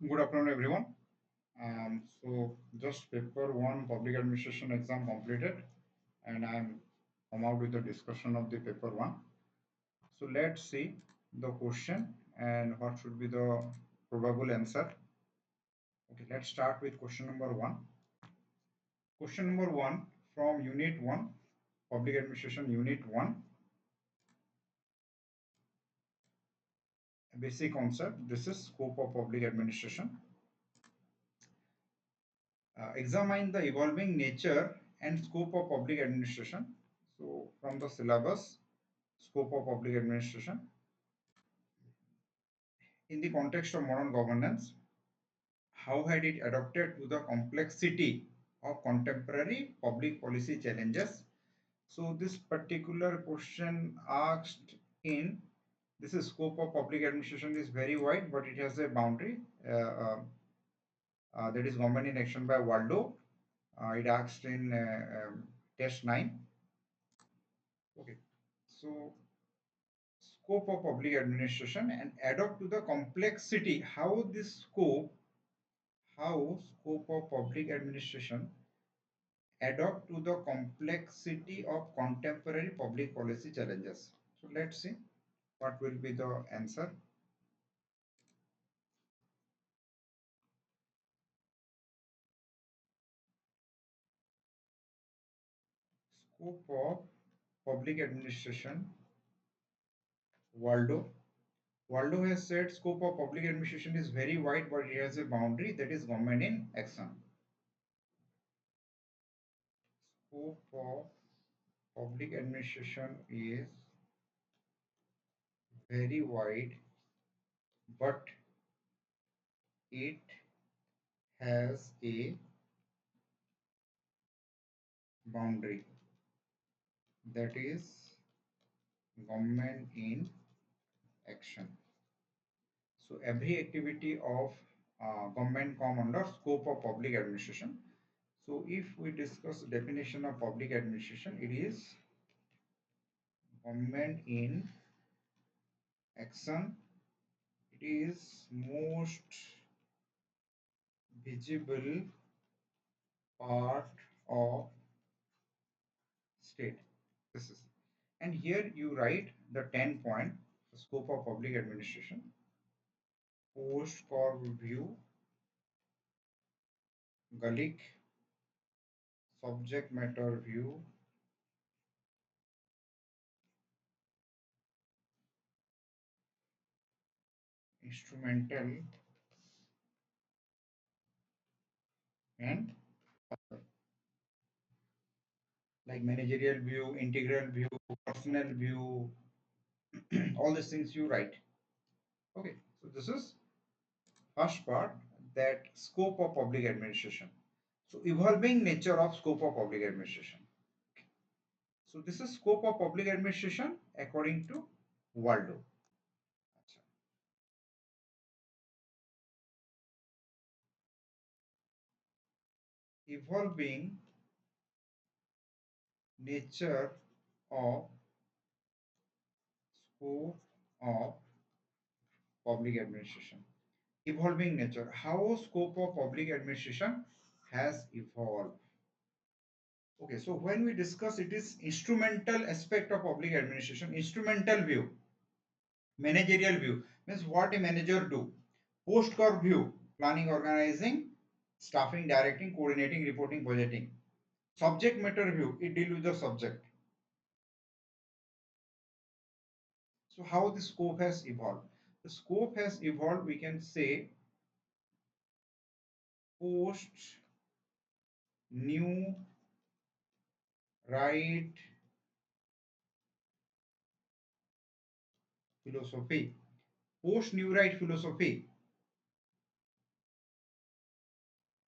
Good afternoon, everyone. So just paper one public administration exam completed, and I'm come out with the discussion of the paper one. So let's see the question and what should be the probable answer. Okay, let's start with question number one. Question number one from Unit One, Public Administration Unit One, basic concept. This is scope of public administration. Examine the evolving nature and scope of public administration. So from the syllabus, scope of public administration in the context of modern governance, how had it adapted to the complexity of contemporary public policy challenges? So this particular question asked in this is scope of public administration is very wide, but it has a boundary that is government in action by Waldo. It asked in test 9. Okay, so scope of public administration and adapt to the complexity. How scope of public administration adapt to the complexity of contemporary public policy challenges. So let's see what will be the answer. Scope of public administration, Waldo. Waldo has said scope of public administration is very wide, but it has a boundary that is government in action. Scope of public administration is very wide, but it has a boundary that is government in action. So every activity of government come under scope of public administration. So if we discuss definition of public administration, it is government in action. It is most visible part of state. This is, and here you write the 10 point scope of public administration. Post core view, Galik, subject matter view, instrumental, and like managerial view, integral view, personal view, all these things you write. Okay, so this is first part, that scope of public administration. So evolving nature of scope of public administration. So this is scope of public administration according to Waldo. Evolving nature of scope of public administration. Evolving nature. How scope of public administration has evolved. Okay, so when we discuss it is instrumental aspect of public administration, instrumental view, managerial view means what a manager do. Post core view, planning, organizing, staffing, directing, coordinating, reporting, budgeting. Subject matter view, it deal with the subject. So how the scope has evolved? The scope has evolved, we can say, post new right philosophy. Post new right philosophy,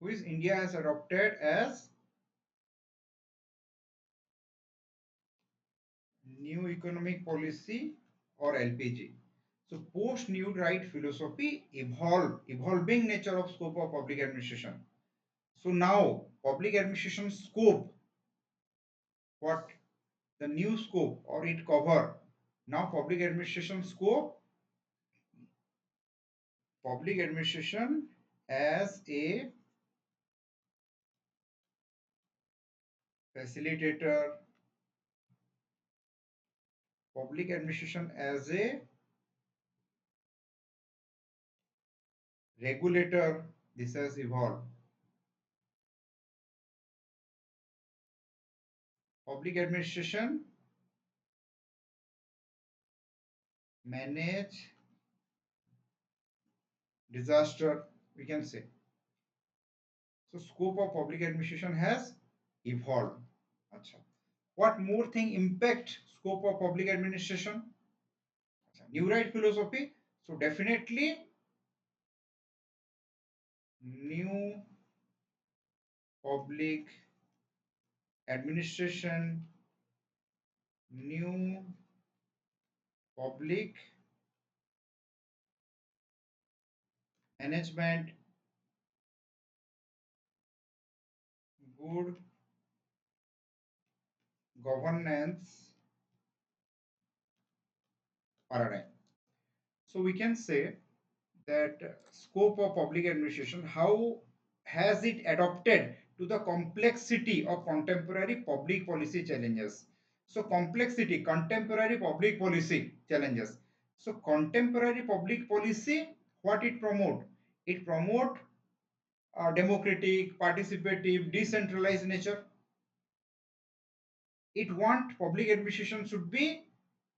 which India has adopted as new economic policy or LPG. So post new right philosophy evolving nature of scope of public administration. So now public administration scope, what the new scope or it cover. Now public administration as a facilitator, public administration as a regulator. This has evolved. Public administration manage disaster, we can say. So scope of public administration has evolved. Acha. What more thing impact scope of public administration? Acha. New right philosophy. So definitely new public administration, new public management, good governance paradigm. So we can say that scope of public administration, how has it adapted to the complexity of contemporary public policy challenges? So complexity, contemporary public policy challenges. So contemporary public policy, what it promote? It promote democratic, participative, decentralized nature. It want public administration should be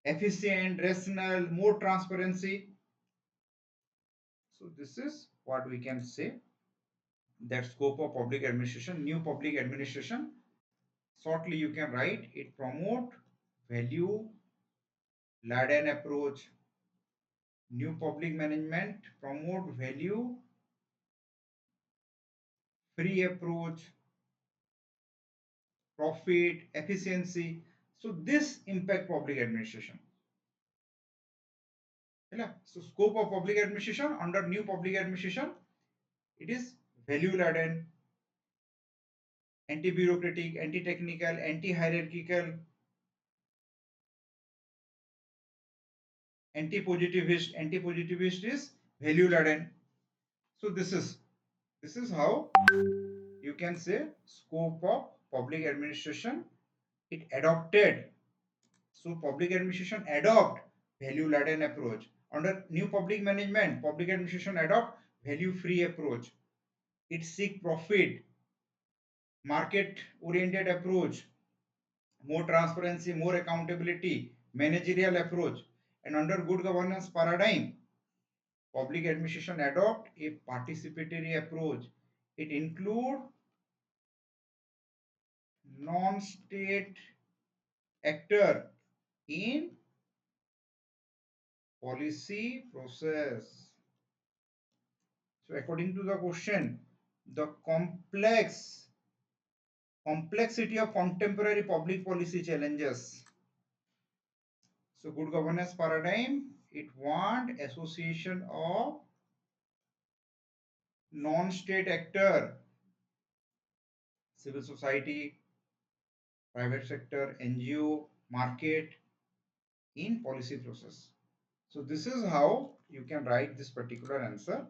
efficient, rational, more transparency. So this is what we can say, that scope of public administration, new public administration. Shortly you can write, it promote value laden approach. New public management promote value free approach, profit, efficiency. So this impact public administration. So scope of public administration under new public administration, it is value laden, anti bureaucratic, anti technical, anti hierarchical, anti positivist. Anti positivist is value laden. So this is how you can say scope of public administration, it adopted. So public administration adopt value laden approach. Under new public management, public administration adopt value free approach. It seek profit, market oriented approach, more transparency, more accountability, managerial approach. And under good governance paradigm, public administration adopt a participatory approach. It include non-state actor in policy process. So according to the question, the complexity of contemporary public policy challenges. So good governance paradigm, it want association of non-state actor, civil society, private sector, NGO, market in policy process. So this is how you can write this particular answer.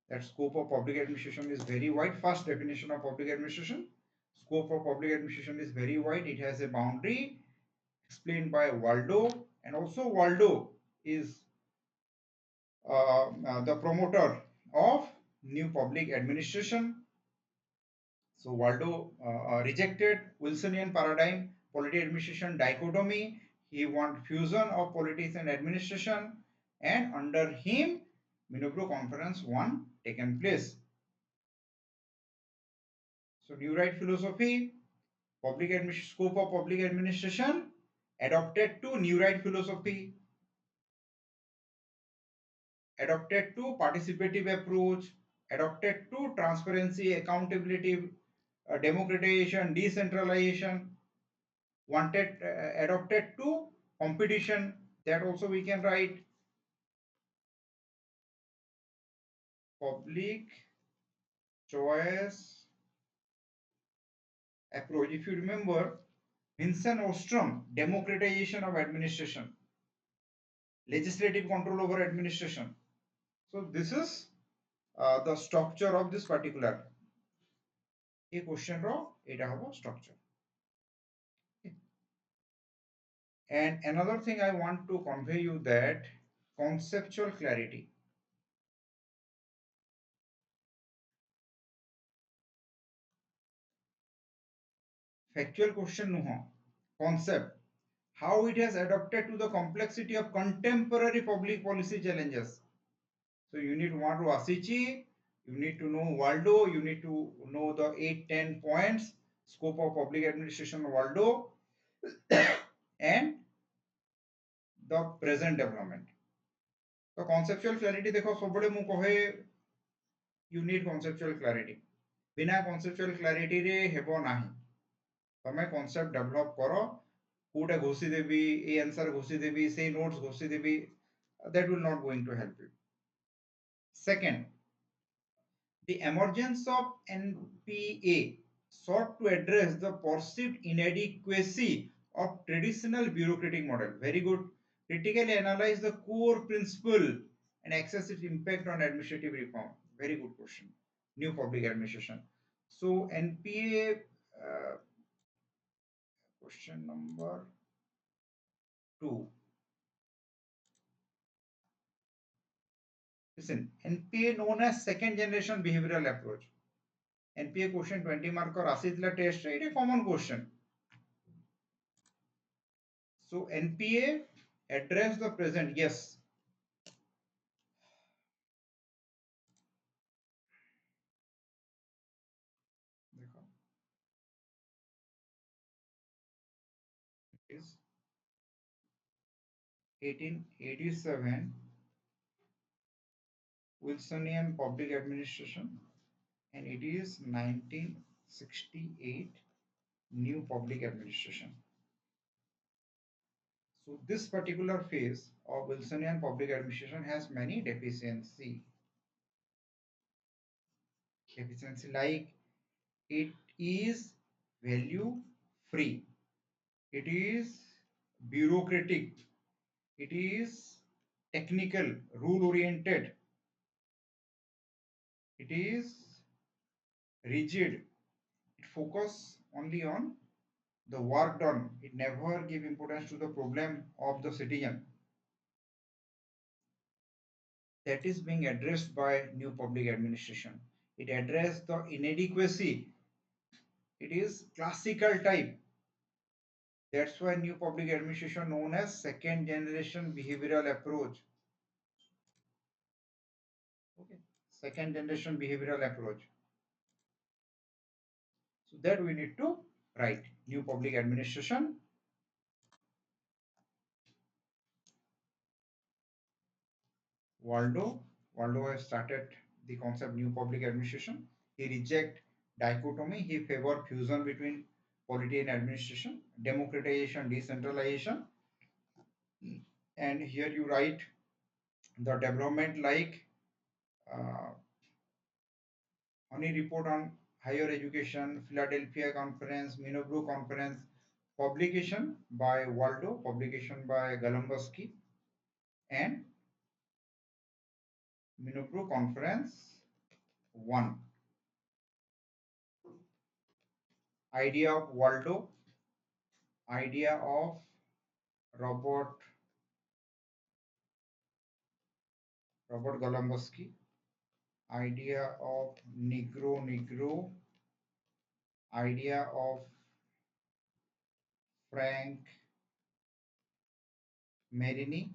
That scope of public administration is very wide. First definition of public administration. Scope of public administration is very wide. It has a boundary explained by Waldo, and also Waldo is the promoter of new public administration. So Waldo rejected Wilsonian paradigm, polity administration dichotomy. He want fusion of politics and administration, and under him, Minobro Conference 1 taken place. So new right philosophy, scope of public administration adopted to new right philosophy, adopted to participative approach, adopted to transparency, accountability, democratization, decentralization, wanted adopted to competition. That also we can write public choice approach. If you remember, Vincent Ostrom, democratization of administration, legislative control over administration. So this is the structure of this particular a question ro eta hobo structure. And another thing I want to convey you that conceptual clarity. Factual question nuho. Concept. How it has adapted to the complexity of contemporary public policy challenges. So you need to want to asichi, you need to know Waldo, you need to know the 8-10 points, scope of public administration Waldo, and the present development. So conceptual clarity देखो सबले मु कहे you need conceptual clarity. बिना conceptual clarity रे हेबो नाही. तमे concept develop करो कोटे घोषी देबी ए आंसर घोषी देबी से notes Ghoshi Devi that will not going to help you. Second, the emergence of NPA sought to address the perceived inadequacy of traditional bureaucratic model. Very good. Critically analyze the core principle and excessive impact on administrative reform. Very good question. New public administration. So NPA question number 2. Listen, NPA known as second generation behavioral approach. NPA question 20 mark or asitla test it a common question. So NPA address the present. Yes. Is 1887 Wilsonian public administration and it is 1968 new public administration. So this particular phase of Wilsonian public administration has many deficiency like it is value free, it is bureaucratic, it is technical, rule oriented, it is rigid, it focus only on the work done, it never give importance to the problem of the citizen. That is being addressed by new public administration. It addressed the inadequacy, it is classical type. That's why new public administration known as second generation behavioral approach. Okay, second generation behavioral approach. So that we need to write new public administration. Waldo has started the concept new public administration. He reject dichotomy. He favor fusion between polity and administration, democratization, decentralization. And here you write the development like uh, Honey report on higher education, Philadelphia conference, Minobro conference, publication by Waldo, publication by Galambowski, and Minobro conference 1. Idea of Waldo, idea of Robert Galambowski, idea of Negro, idea of Frank Marini,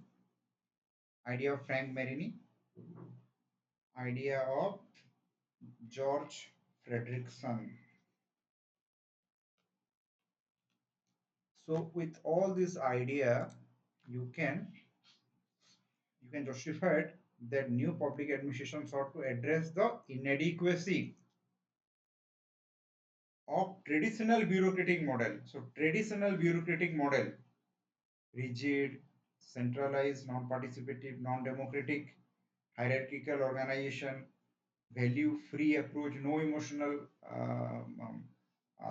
idea of Frank Marini, idea of George Frederickson. So with all this idea, you can justify it that new public administration sought to address the inadequacy of traditional bureaucratic model. So traditional bureaucratic model, rigid, centralized, non-participative, non-democratic, hierarchical organization, value-free approach, no emotional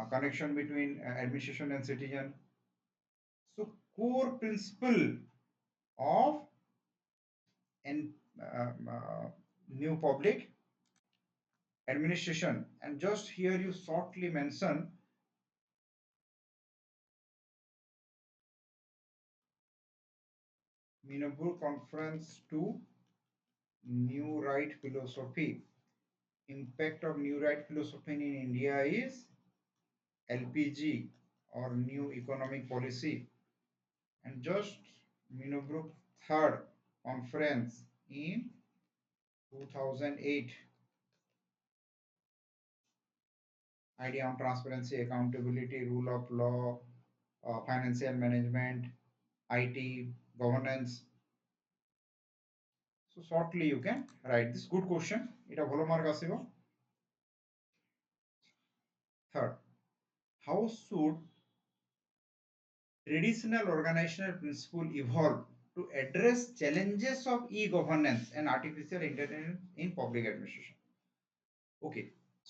connection between administration and citizen. So core principle of and new public administration, and just here you shortly mention Minopur Conference to New Right Philosophy. Impact of New Right Philosophy in India is LPG or New Economic Policy, and just Minopur Third Conference in 2008. Idea on transparency, accountability, rule of law, financial management, IT, governance. So shortly you can write this. Good question. এটা ভালো mark আসিব. Third, how should traditional organizational principle evolve to address challenges of e-governance and artificial intelligence in public administration? Okay,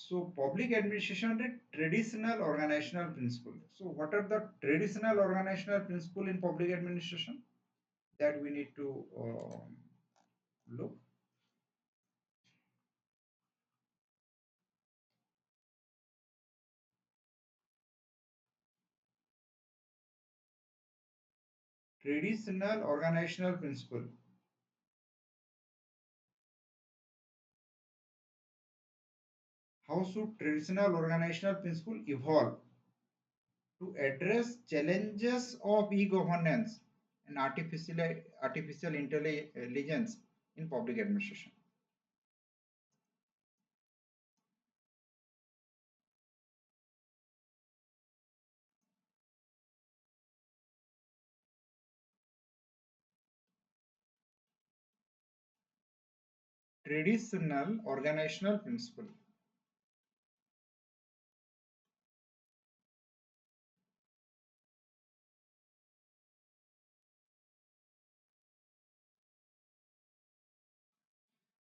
so public administration traditional organizational principle. So what are the traditional organizational principle in public administration that we need to look? Traditional organizational principle. How should traditional organizational principle evolve to address challenges of e-governance and artificial intelligence in public administration? Traditional organizational principle.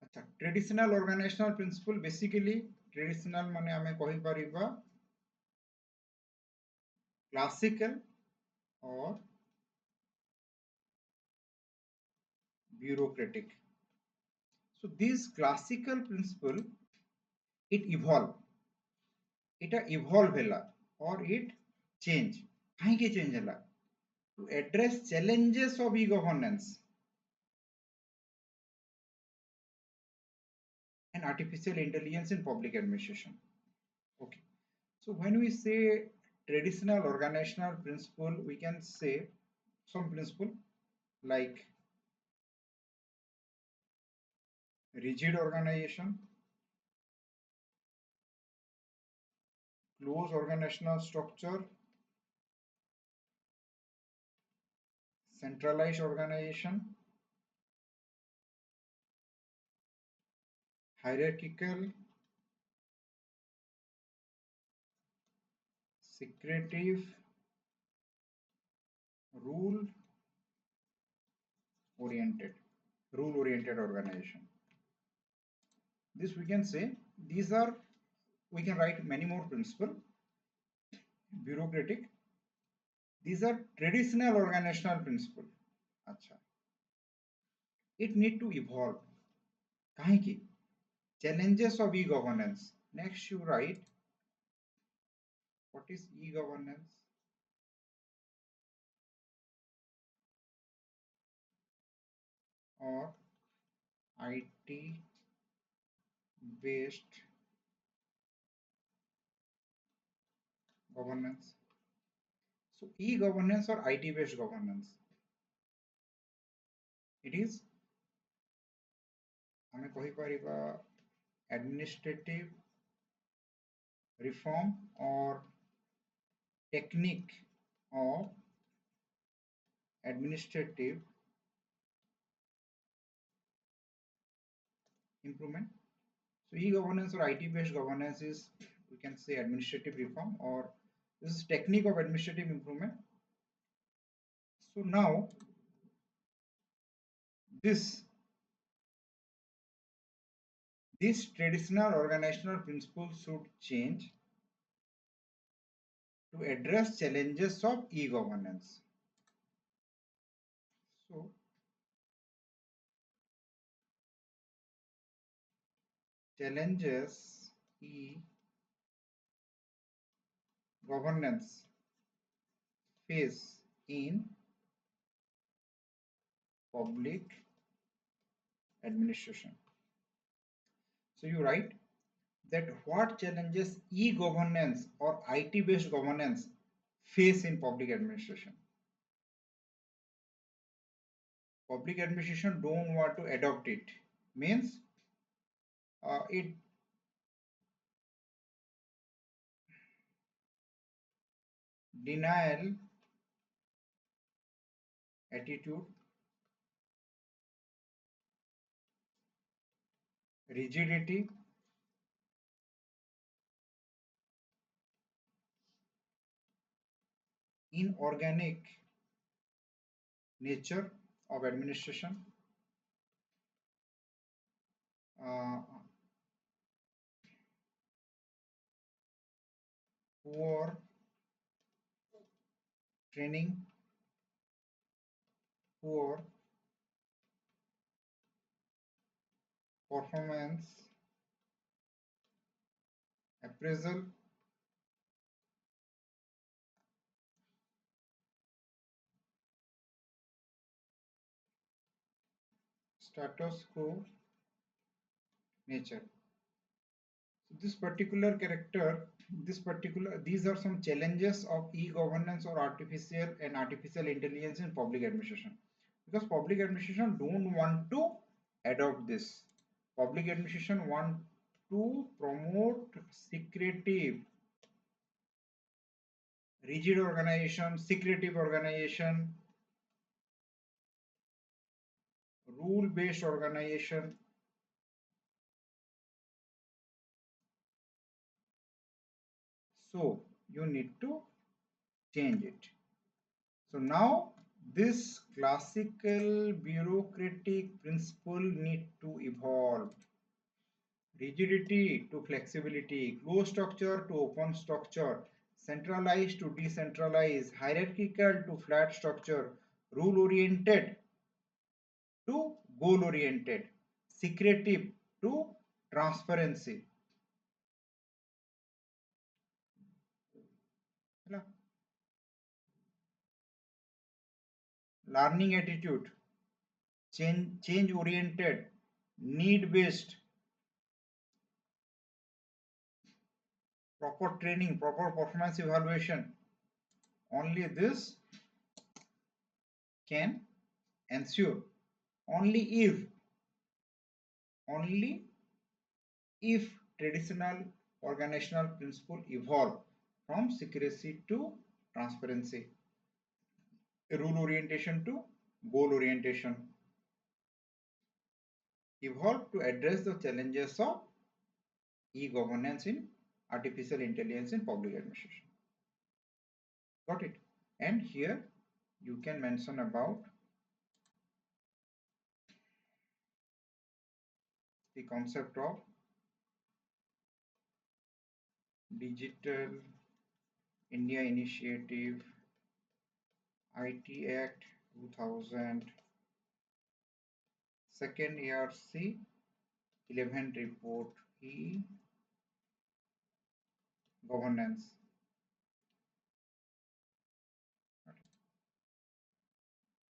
अच्छा, traditional organizational principle basically traditional माने आमे कहि परिबा classical or bureaucratic. So this classical principle it evolve, it evolve hela or it change. काहे change hela? To address challenges of e-governance and artificial intelligence in public administration. Okay. So when we say traditional organizational principle, we can say some principle like rigid organization, close organizational structure, centralized organization, hierarchical, secretive, rule oriented, rule oriented organization. This we can say these are, we can write many more principles. Bureaucratic, these are traditional organizational principle. Acha. It need to evolve. काहे की? Challenges of e-governance. Next you write what is e-governance or IT based governance. So e-governance or IT based governance. It is ଆମେ କହିପାରିବା administrative reform or technique of administrative improvement. So e-governance or IT based governance is, we can say, administrative reform, or this is technique of administrative improvement. So now this this traditional organizational principles should change to address challenges of e-governance. So challenges governance face in public administration. So you write that what challenges e-governance or IT-based governance face in public administration. Public administration don't want to adopt it. Means it denial attitude, rigidity, inorganic nature of administration, uh, poor training, poor performance appraisal, status quo nature. So these are some challenges of e-governance or artificial intelligence in public administration. Because public administration don't want to adopt this. Public administration want to promote secretive, rigid organization, secretive organization, rule-based organization. So you need to change it. So now this classical bureaucratic principle need to evolve. Rigidity to flexibility, closed structure to open structure, centralized to decentralized, hierarchical to flat structure, rule oriented to goal oriented, secretive to transparency. Learning attitude, change oriented, need based, proper training, proper performance evaluation. Only this can ensure. Only only if traditional organizational principle evolve from secrecy to transparency, rule orientation to goal orientation, evolve to address the challenges of e-governance in artificial intelligence in public administration. Got it? And here you can mention about the concept of Digital India Initiative, IT Act 2000, second ERC 11 report, e-governance.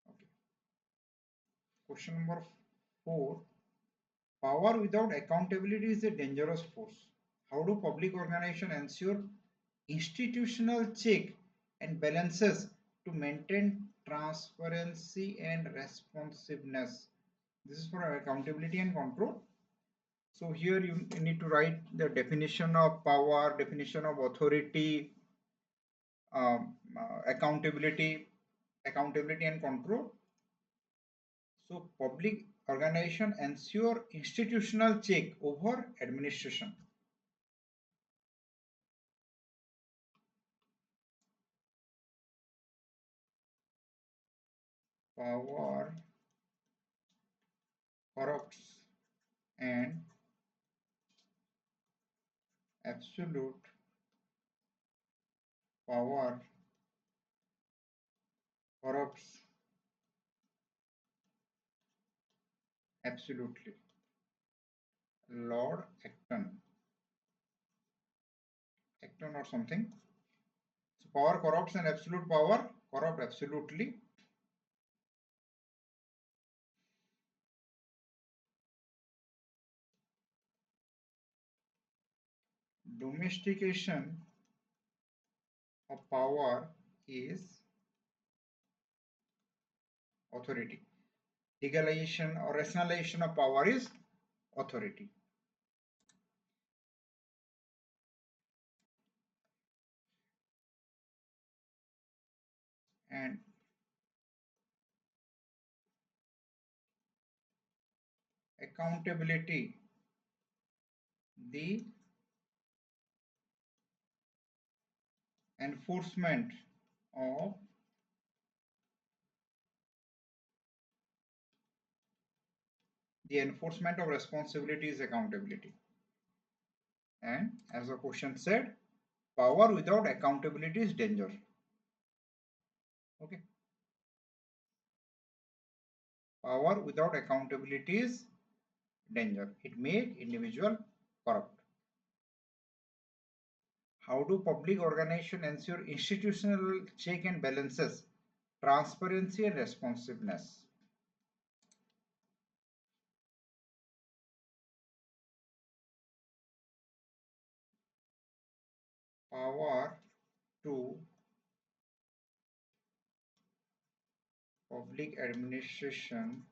Okay. Question number 4. Power without accountability is a dangerous force. How do public organizations ensure institutional check and balances to maintain transparency and responsiveness? This is for accountability and control. So here you need to write the definition of power, definition of authority, accountability and control. So public organization ensure institutional check over administration. Power corrupts and absolute power corrupts absolutely. Lord Acton. Washington or something. So power corrupts and absolute power corrupt absolutely. Domestication of power is authority. Legalization or rationalization of power is authority. And accountability, the enforcement of responsibility is accountability. And as the question said, power without accountability is danger. Okay. Power without accountability is danger. It makes individual corrupt. How do public organizations ensure institutional check and balances, transparency and responsiveness? Power to public administration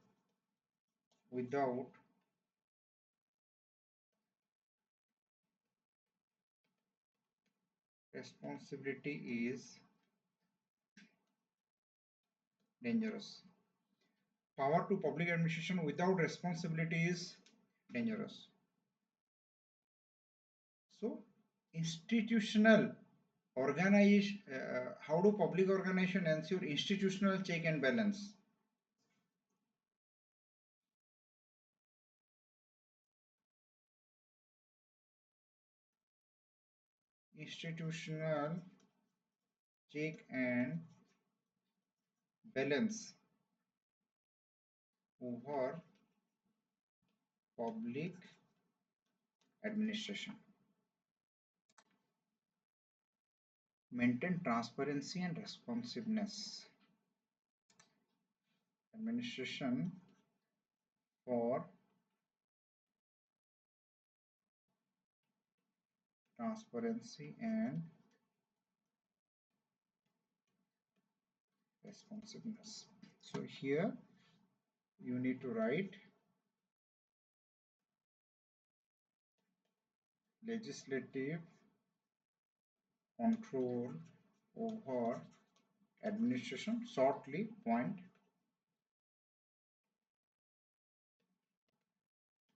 without responsibility is dangerous. Power to public administration without responsibility is dangerous. So, institutional organization, how do public organization ensure institutional check and balance? Institutional check and balance over public administration. Maintain transparency and responsiveness. Administration for transparency and responsiveness. So here you need to write legislative control over administration, shortly point,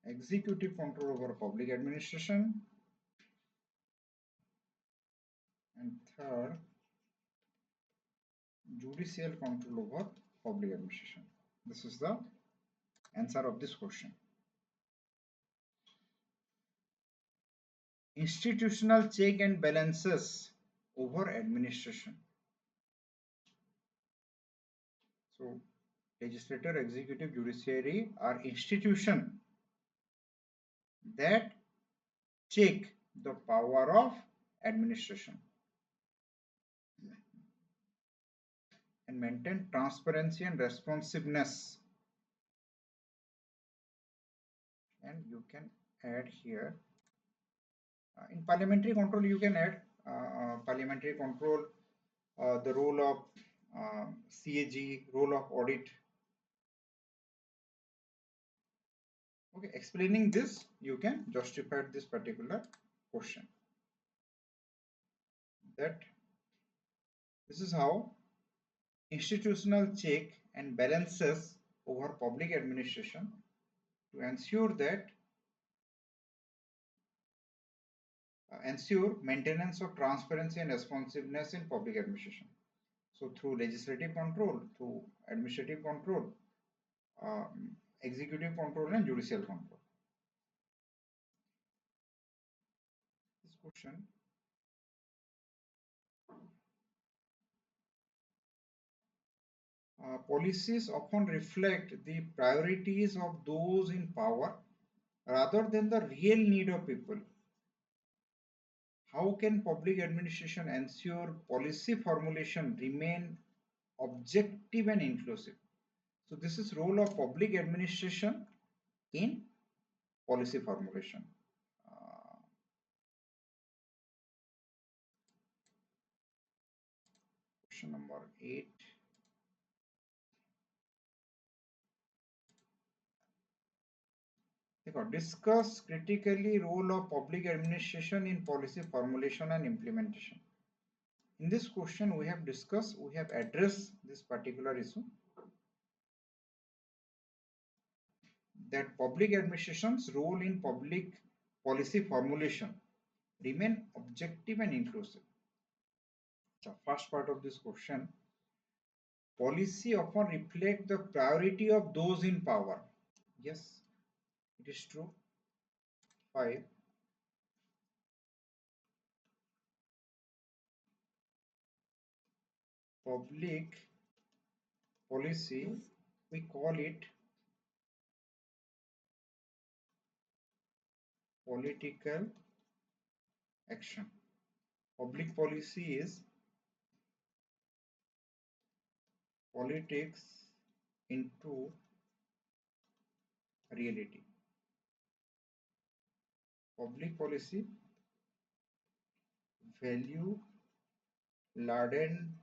executive control over public administration, and third, judicial control over public administration. This is the answer of this question. Institutional check and balances over administration. So legislature, executive, judiciary are institution that check the power of administration and maintain transparency and responsiveness. And you can add here in parliamentary control, you can add parliamentary control, the role of CAG, role of audit. Okay, explaining this, you can justify this particular question. That this is how institutional check and balances over public administration to ensure that ensure maintenance of transparency and responsiveness in public administration. So through legislative control, through administrative control, executive control and judicial control. This question, policies often reflect the priorities of those in power rather than the real need of people. How can public administration ensure policy formulation remain objective and inclusive? So this is role of public administration in policy formulation. Uh, Question number 8. Discuss critically role of public administration in policy formulation and implementation. In this question, we have discussed, we have addressed this particular issue, that public administration's role in public policy formulation remain objective and inclusive. The first part of this question, policy often reflect the priority of those in power. Yes, it is true. 5. Public policy, we call it political action. Public policy is politics into reality. Public policy, value laden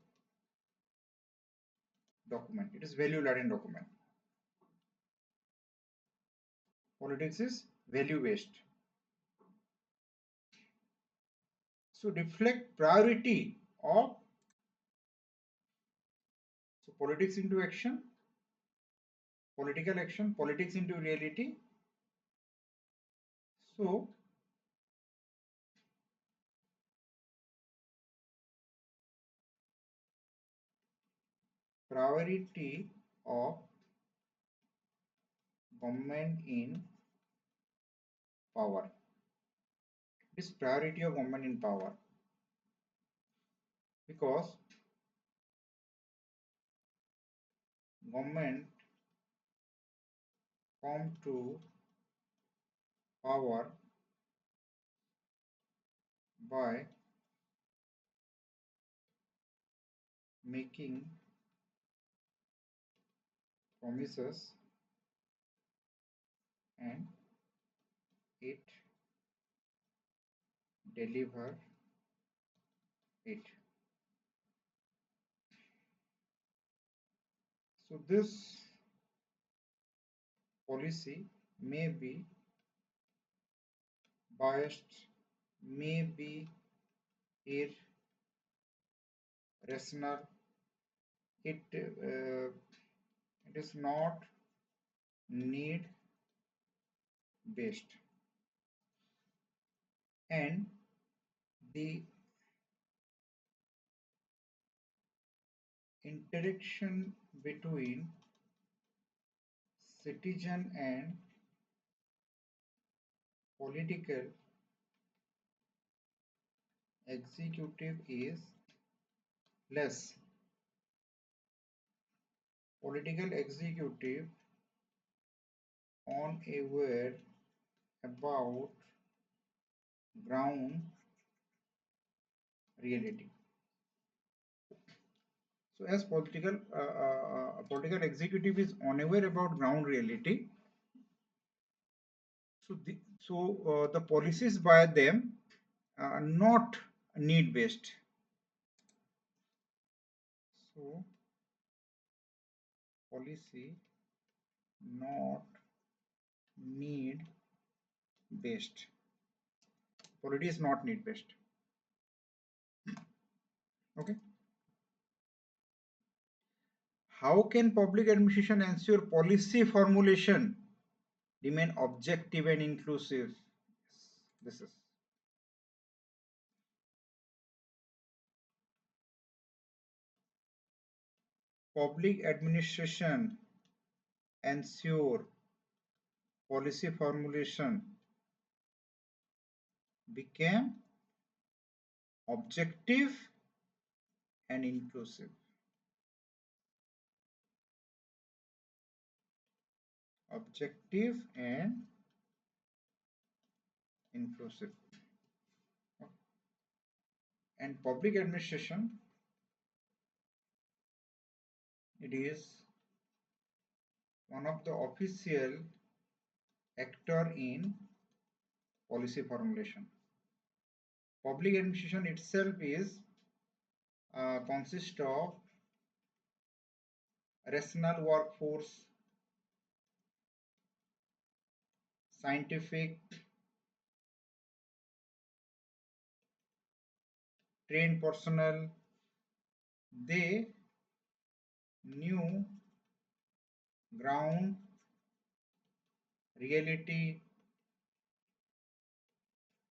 document. It is value laden document. Politics is value based. So reflect priority of, so politics into action, political action, politics into reality. So priority of government in power. It is priority of government in power, because government come to power by making promises and it deliver it. So this policy may be biased, may be irrational. It is not need based, and the interaction between citizen and political executive is less. Political executive unaware about ground reality. So as political executive is unaware about ground reality, so the policies by them are not need based. So policy not need based. Policy is not need based. Okay. How can public administration ensure policy formulation remain objective and inclusive? This is public administration ensure policy formulation became objective and inclusive. Objective and inclusive. And public administration, it is one of the official actor in policy formulation. Public administration itself is consists of rational workforce, scientific, trained personnel. They knew ground reality,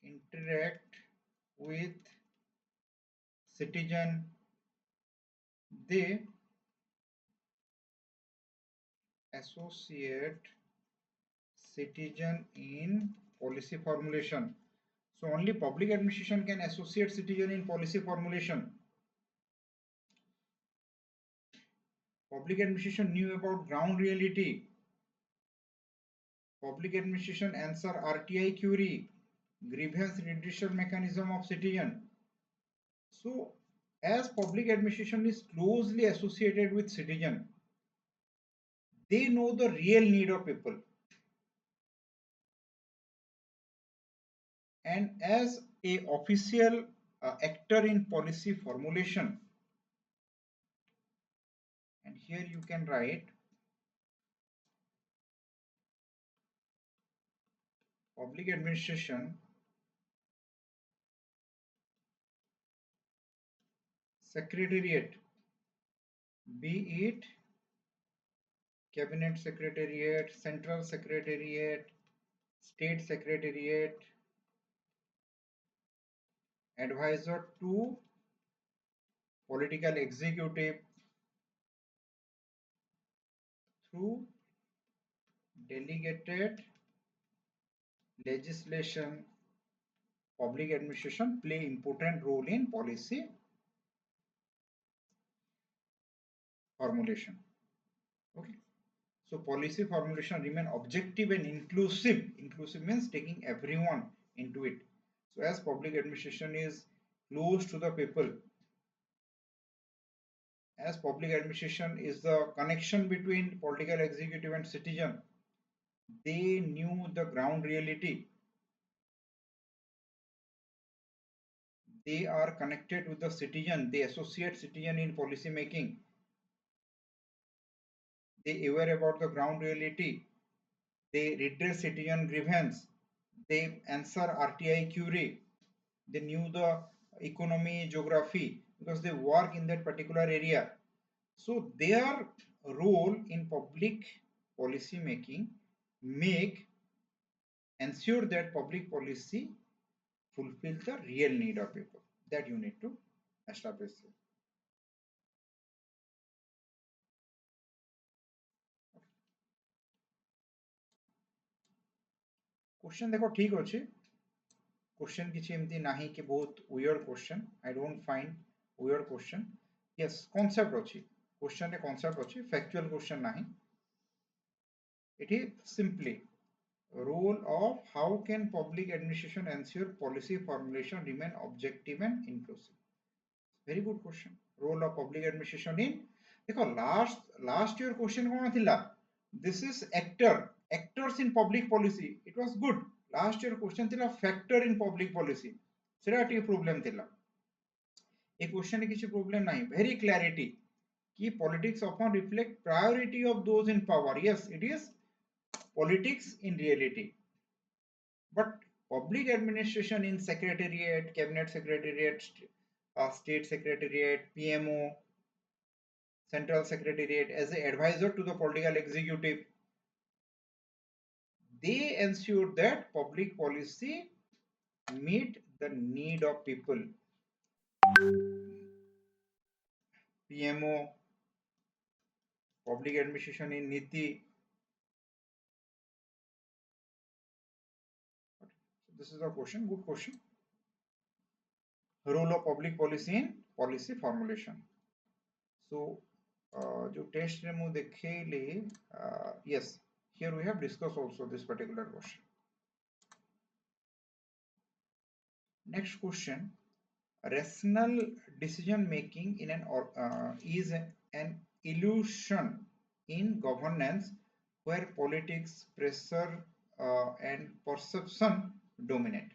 interact with citizen. They associate citizen in policy formulation. So only public administration can associate citizen in policy formulation. Public administration knew about ground reality. Public administration answer RTI query, grievance redressal mechanism of citizen. So as public administration is closely associated with citizen, they know the real need of people. And as a official actor in policy formulation, and here you can write public administration secretariat, be it cabinet secretariat, central secretariat, state secretariat, advisor to political executive through delegated legislation. Public administration play important role in policy formulation. Okay, so policy formulation remain objective and inclusive. Inclusive means taking everyone into it. So as public administration is close to the people, as public administration is the connection between political executive and citizen, they knew the ground reality. They are connected with the citizen. They associate citizen in policy making. They aware about the ground reality. They redress citizen grievance. They answer RTI query. They knew the economy, geography because they work in that particular area. So their role in public policy making make ensure that public policy fulfill the real need of people. That you need to establish. Question देखो ठीक अच्छे question किसी एमती नाही कि बहुत weird question I don't find weird question yes concept अच्छी question रे कांसेप्ट अच्छी फैक्चुअल क्वेश्चन नाही it is simply role of how can public administration ensure policy formulation remain objective and inclusive. Very good question. Role of public administration in देखो last year question कौन थिला? This is actors in public policy. It was good. Last year question थिला factor in public policy. सेटा T problem थिला. ए question रे किसी problem नहीं. Very clarity कि politics often reflect priority of those in power. Yes, it is politics in reality. But public administration in secretariat, cabinet secretariat, state secretariat, PMO, central secretariat as an advisor to the political executive, they ensure that public policy meet the need of people. PMO, public administration in Niti. So this is a question, good question. Role of public policy in policy formulation. So जो test रे मु देखेली yes, here we have discussed also this particular question. Next question, Rational decision making in is an illusion in governance where politics, pressure, and perception dominate.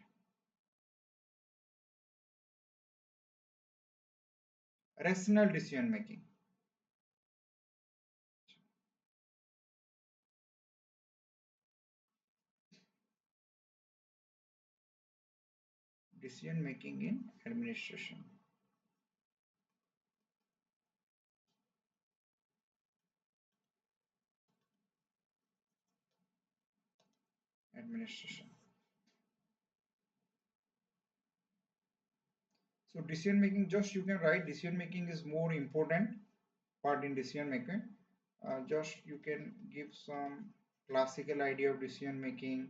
Rational decision making. Decision making in administration. Administration. So decision making, just you can write decision making is more important part in decision making. Just you can give some classical idea of decision making.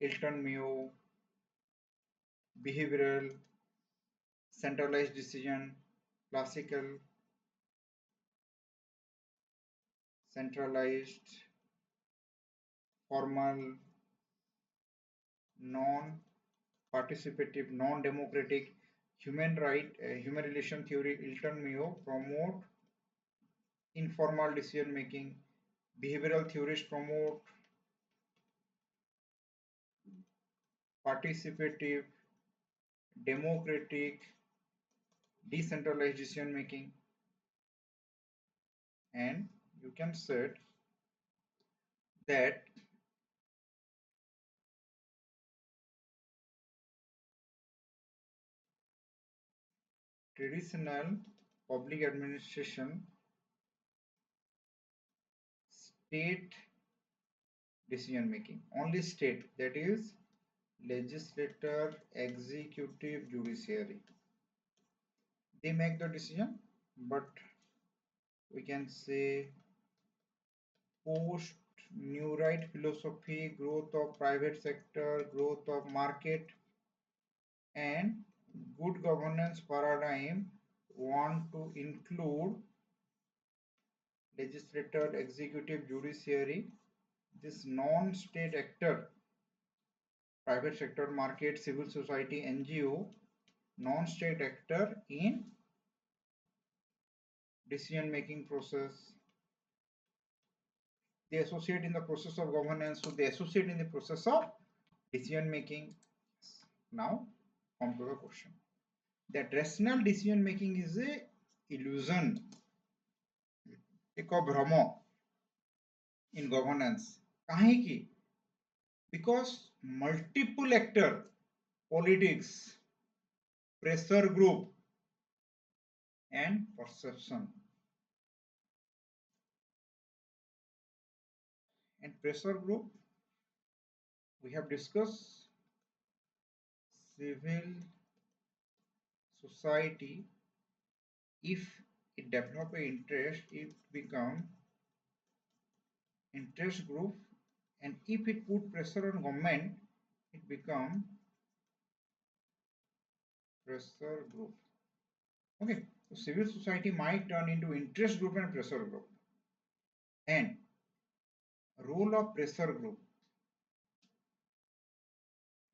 Hilton Mayo, behavioral, centralized decision, classical, centralized, formal, non-participative, non-democratic, human relation theory. Hilton Mayo promote informal decision making. Behavioral theorists promote participative, democratic, decentralized decision making. And you can say that traditional public administration state decision making, only state, that is legislature, executive, judiciary, they make the decision. But we can say post new right philosophy, growth of private sector, growth of market, and good governance paradigm want to include legislature, executive, judiciary, this non-state actor, private sector, market, civil society, NGO, non-state actor in decision making process. They associate in the process of governance, so they associate in the process of decision making. Now come to the question, that rational decision making is a illusion, एक भ्रम in governance. काहे because multiple actor, politics, pressure group, and perception. And pressure group, we have discussed civil society. If it develop a interest, it become interest group, and if it put pressure on government, it become pressure group. Okay, so civil society might turn into interest group and pressure group. And role of pressure group,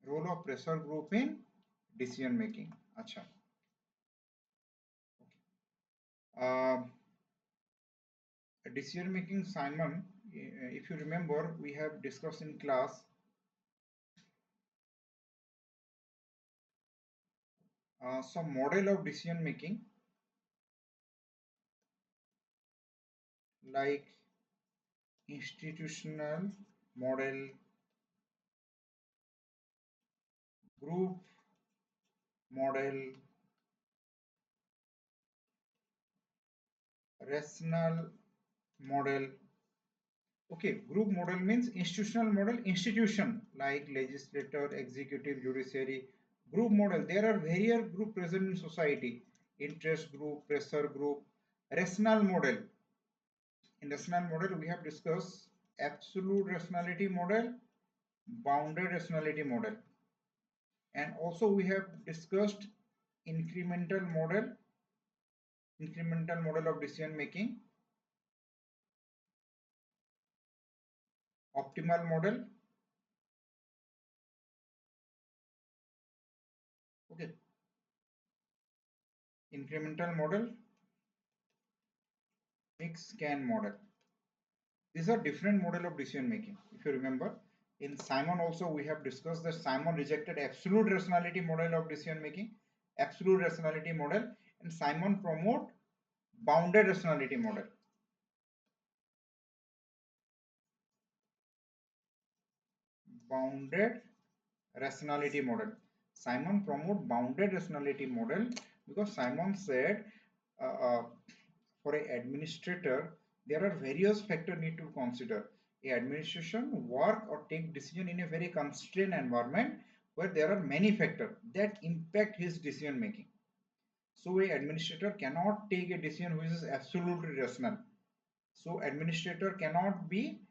role of pressure group in decision making. Acha. Okay. Decision making, Simon, if you remember, we have discussed in class some model of decision making like institutional model, group model, rational model. Okay, group model means institutional model, institution like legislature, executive, judiciary. Group model, there are various group present in society, interest group, pressure group. Rational model, in rational model we have discussed absolute rationality model, bounded rationality model, and also we have discussed incremental model, incremental model of decision making, optimal model. Okay, incremental model, mix can model. These are different model of decision making. If you remember, in Simon also we have discussed that Simon rejected absolute rationality model of decision making, absolute rationality model, and Simon promote bounded rationality model. Bounded rationality model. Simon promote bounded rationality model because Simon said uh, uh, for an administrator there are various factors need to consider. A administration work or take decision in a very constrained environment where there are many factors that impact his decision making. So a administrator cannot take a decision which is absolutely rational. So administrator cannot be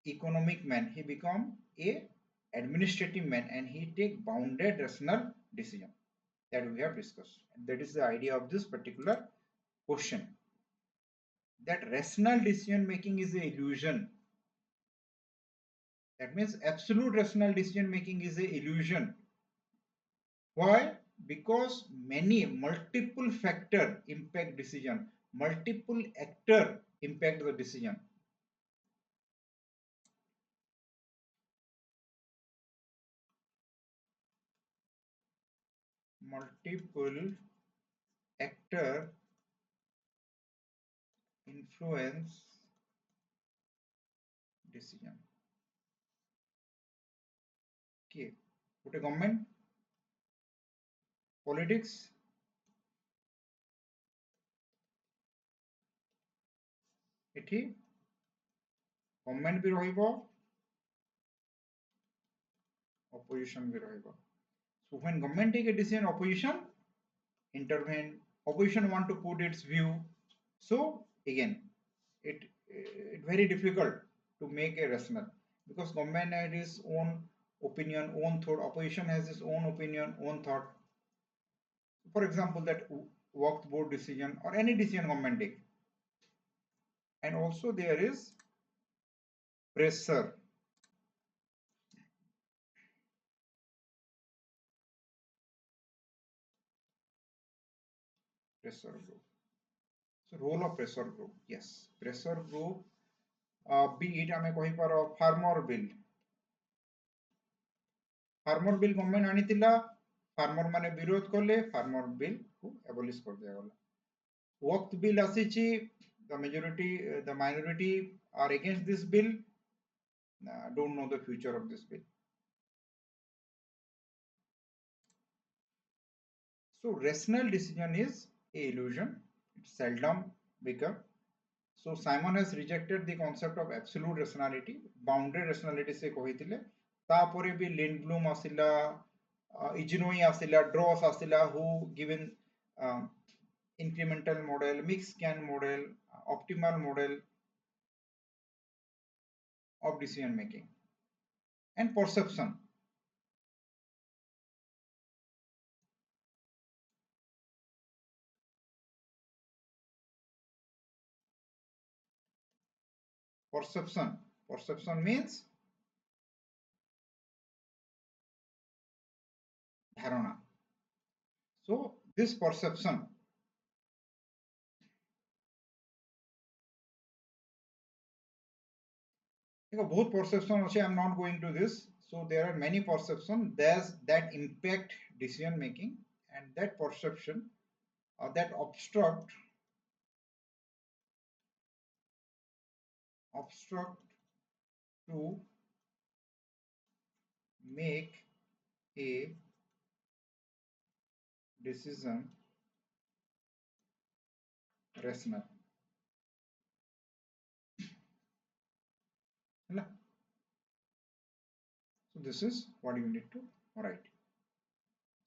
economic man, he become a administrative man and he take bounded rational decision that we have discussed. And that is the idea of this particular question, that rational decision making is a illusion. That means absolute rational decision making is a illusion. Why? Because many multiple factor impact decision, multiple actor impact the decision. Multiple actor influence decision. Okay, put a government, politics, ଏଠି government भी ରହିବ, opposition भी ରହିବ. So when government take a decision, opposition intervene, opposition want to put its view. So again, it very difficult to make a rational because government has its own opinion, own thought, opposition has its own opinion, own thought. For example, that work board decision or any decision government take. And also there is pressure. Pressure group. So role of pressure group. Yes, pressure group. Be it आमे कहि पारो farmer bill. Farmer bill government आनिथिला, farmer माने विरोध कले, farmer bill को abolish कर दिया गला. Work bill आसीची, the majority, the minority are against this bill. Don't know the future of this bill. So rational decision is a illusion. It seldom become. So Simon has rejected the concept of absolute rationality. Bounded rationality से कहिथिले. तापरे भी Lindblom आसिला, Iginoi आसिला, Dross आसिला, who given incremental model, mixed can model, optimal model of decision making and perception. Perception. Perception means dharana. So this perception, both perception also I'm not going to this. So there are many perceptions that impact decision making, and that perception that obstruct to make a decision rational. So this is what you need to write.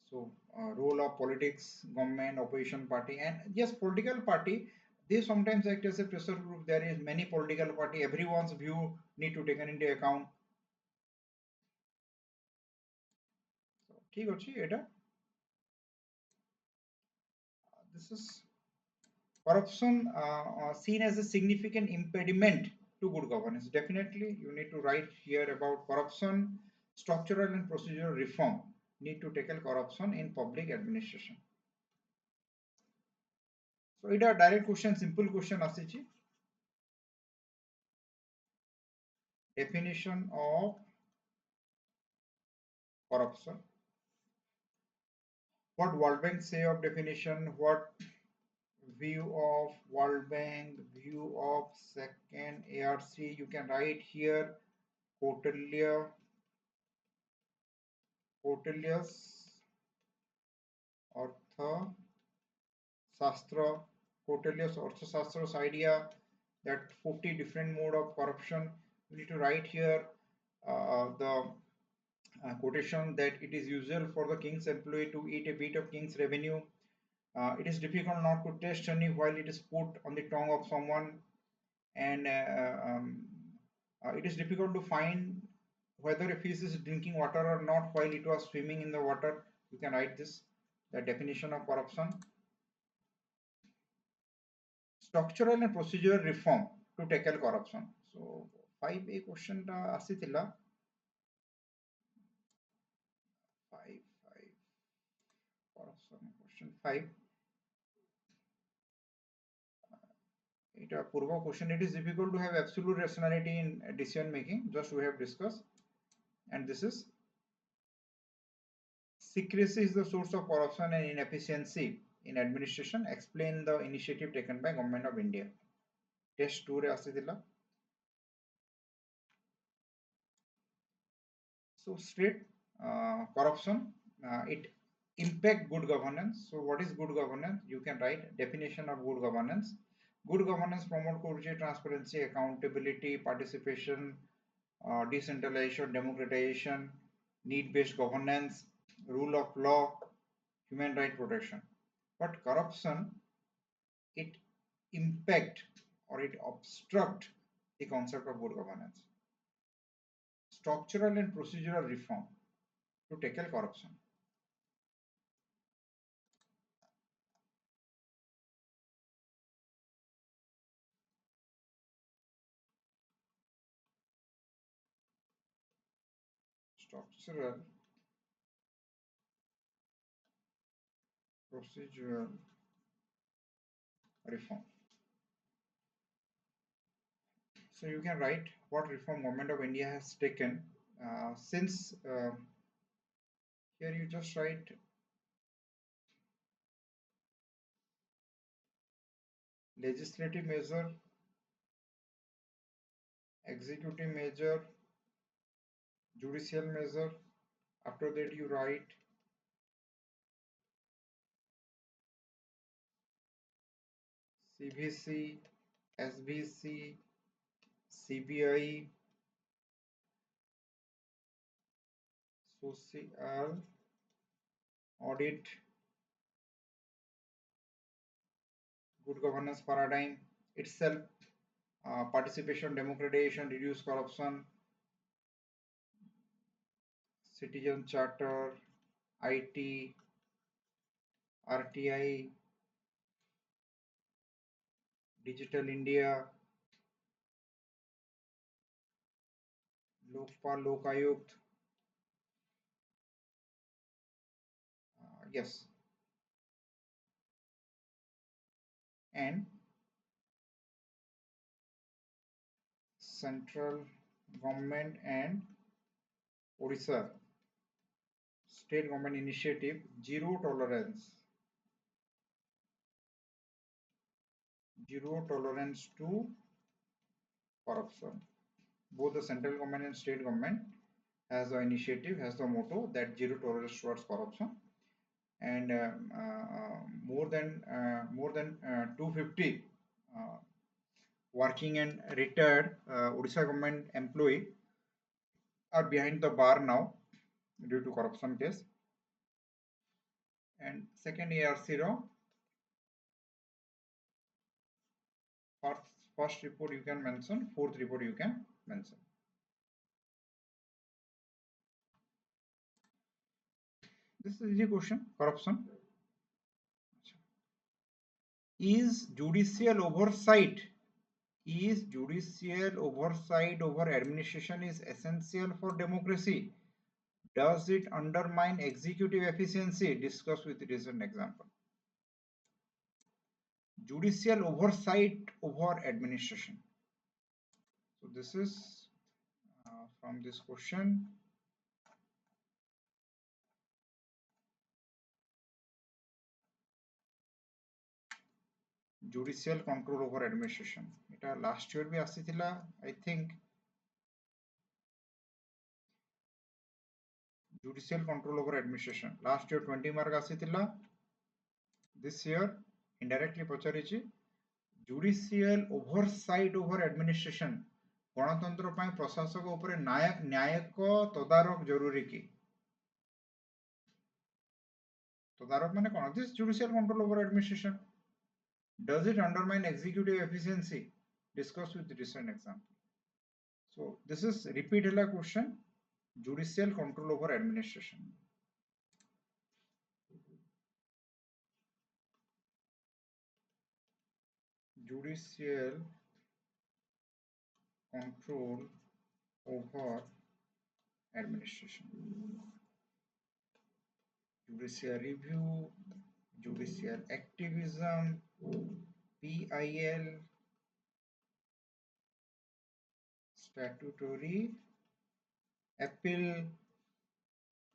So role of politics, government, opposition party, and yes, political party. They sometimes act as a pressure group. There is many political party. Everyone's view need to taken into account. So ठीक ଅଛି एटा. This is corruption seen as a significant impediment to good governance. Definitely, you need to write here about corruption, structural and procedural reform need to tackle corruption in public administration. So it a direct question, simple question ଆସିଛି. Definition of corruption. What World Bank say of definition? What view of World Bank? View of second ARC? You can write here. Kautilya's Artha Shastra. Kautilya's Arthasastra's idea that 40 different mode of corruption. You need to write here the quotation that it is usual for the king's employee to eat a bit of king's revenue. It is difficult not to taste honey while it is put on the tongue of someone, and it is difficult to find whether a fish is drinking water or not while it was swimming in the water. You can write this, the definition of corruption. Structural and procedural reform to tackle corruption. So 5A question ଟା ଆସିଥିଲା 5 corruption question 5. It a purva question. It is difficult to have absolute rationality in decision making. Just we have discussed, and this is secrecy is the source of corruption and inefficiency in administration. Explain the initiative taken by Government of India. Test 2 रे ଆସିଥିଲା. So straight corruption, it impact good governance. So what is good governance? You can write definition of good governance. Good governance promote corruption, transparency, accountability, participation, decentralization, democratization, need-based governance, rule of law, human right protection. But corruption, it impact or it obstruct the concept of good governance. Structural and procedural reform to tackle corruption. Structural, procedural reform. So you can write what reform Government of India has taken since here you just write legislative measure, executive measure, judicial measure. After that you write CVC, SVC, CBI, social audit, good governance paradigm itself, participation, democratization, reduce corruption, citizen charter, IT, RTI, Digital India, Lokpal, Lokayukt. Yes. And central government and Odisha state government initiative zero tolerance to corruption. Both the central government and state government has the initiative, has the motto that zero tolerance towards corruption, and more than 250 working and retired Odisha government employee are behind the bar now due to corruption case. And second ARC row, first report you can mention, fourth report you can mention. This is easy question. Corruption is judicial oversight over administration is essential for democracy. Does it undermine executive efficiency? Discuss with recent example. Judicial oversight over administration. So this is from this question. Judicial control over administration. এটা last year भी ଆସିଥିଲା I think. Judicial control over administration. Last year 20 mark ଆସିଥିଲା. This year indirectly ପଚାରିଛି judicial oversight over administration. ଗଣତନ୍ତ୍ର ପାଇଁ ପ୍ରଶାସକ ଉପରେ ନ୍ୟାୟିକ ତଦାରଖ ଜରୁରୀ କି? ତଦାରଖ ମାନେ କ'ଣ? This judicial control over administration. Does it undermine executive efficiency? Discuss with recent example. So this is repeat ହେଲା question. Judicial control over administration. Judicial control over administration. Judicial review, judicial activism, PIL, statutory appeal,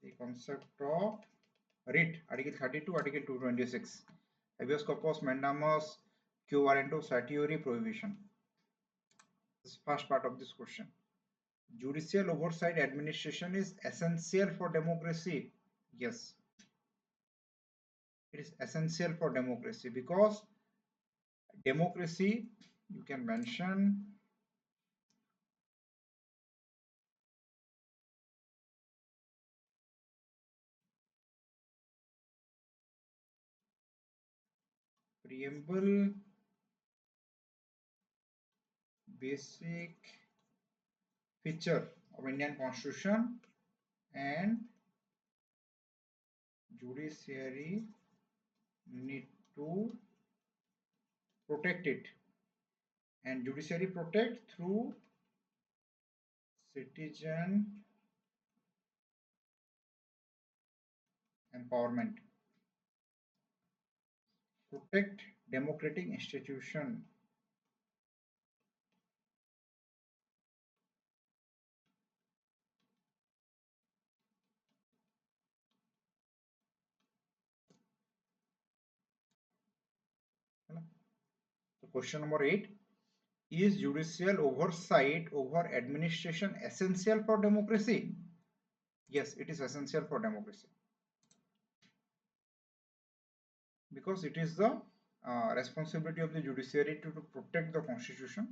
the concept of writ, Article 32, Article 226, habeas corpus, mandamus, quo warranto, certiorari, prohibition. This is first part of this question. Judicial oversight administration is essential for democracy. Yes, it is essential for democracy because democracy, you can mention preamble, basic feature of Indian Constitution, and judiciary need to protect it, and judiciary protect through citizen empowerment, protect democratic institution. So question number 8, is judicial oversight over administration essential for democracy? Yes, it is essential for democracy because it is the responsibility of the judiciary to protect the constitution,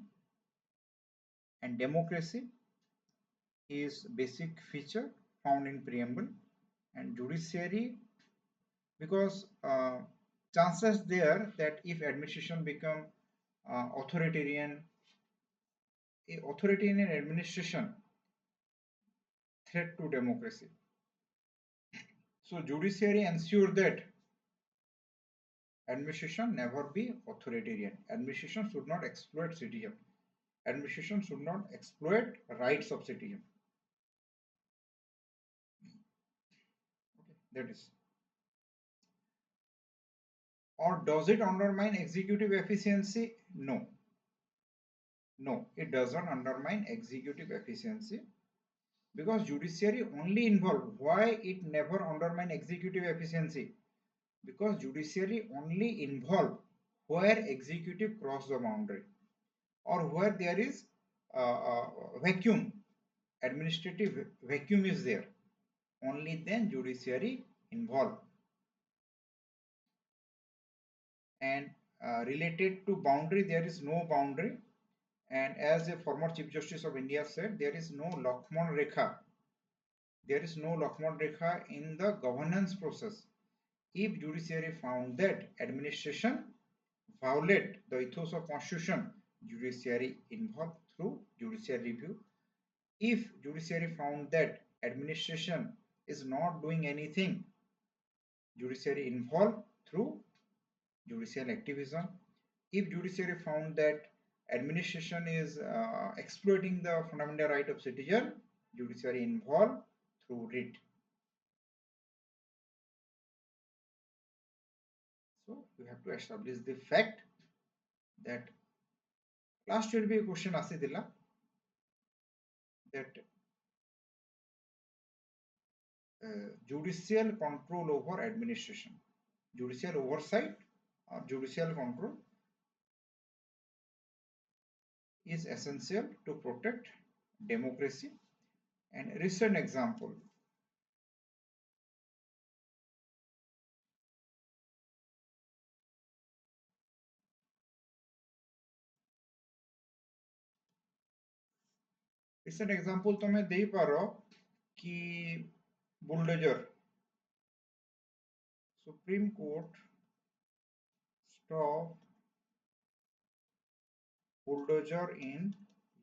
and democracy is basic feature found in preamble, and judiciary because chances there that if administration become authoritarian, a authoritarian administration threat to democracy. So judiciary ensure that administration never be authoritarian. Administration should not exploit citizen. Administration should not exploit rights of citizen. Okay, that is. Or does it undermine executive efficiency? No. No, it doesn't undermine executive efficiency because judiciary only involved. Why it never undermine executive efficiency? Because judiciary only involved where executive cross the boundary or where there is vacuum, administrative vacuum is there. Only then judiciary involved. And related to boundary, there is no boundary. And as a former Chief Justice of India said, there is no Lakshman Rekha. There is no Lakshman Rekha in the governance process. If judiciary found that administration violate the ethos of constitution, judiciary involved through judicial review. If judiciary found that administration is not doing anything, judiciary involved through judicial activism. If judiciary found that administration is exploiting the fundamental right of citizen, judiciary involved through writ. So you have to establish the fact that last year be a question asithila that judicial control over administration, judicial oversight or judicial control is essential to protect democracy. And recent example, तमें दे पारो कि bulldozer supreme court stop bulldozer in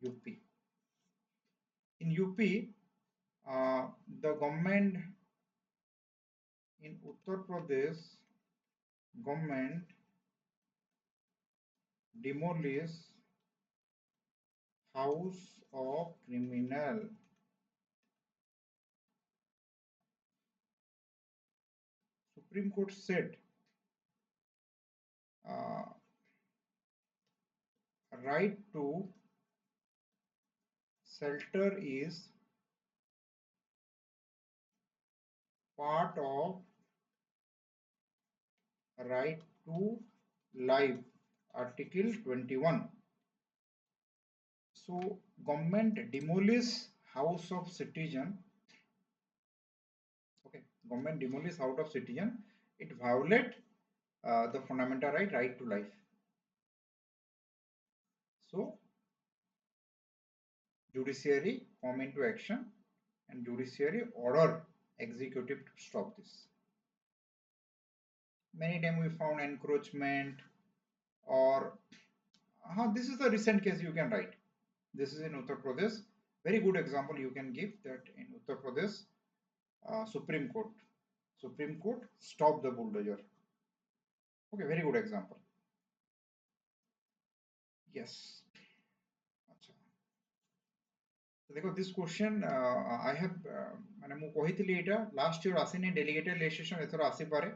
UP. In UP, the government in Uttar Pradesh government demolish house of criminal. Supreme Court said right to shelter is part of right to life, Article 21. So government demolish house of citizen. Okay, government demolish house of citizen. It violate the fundamental right to life. So judiciary come into action and judiciary order executive to stop this. Many times we found encroachment or this is the recent case you can write. This is in Uttar Pradesh. Very good example you can give that in Uttar Pradesh, Supreme Court stopped the bulldozer. Okay, very good example. Yes. So देखो this question I have माने मु कहितली एटा last year आसीने delegated legislation एथर आसी पारे.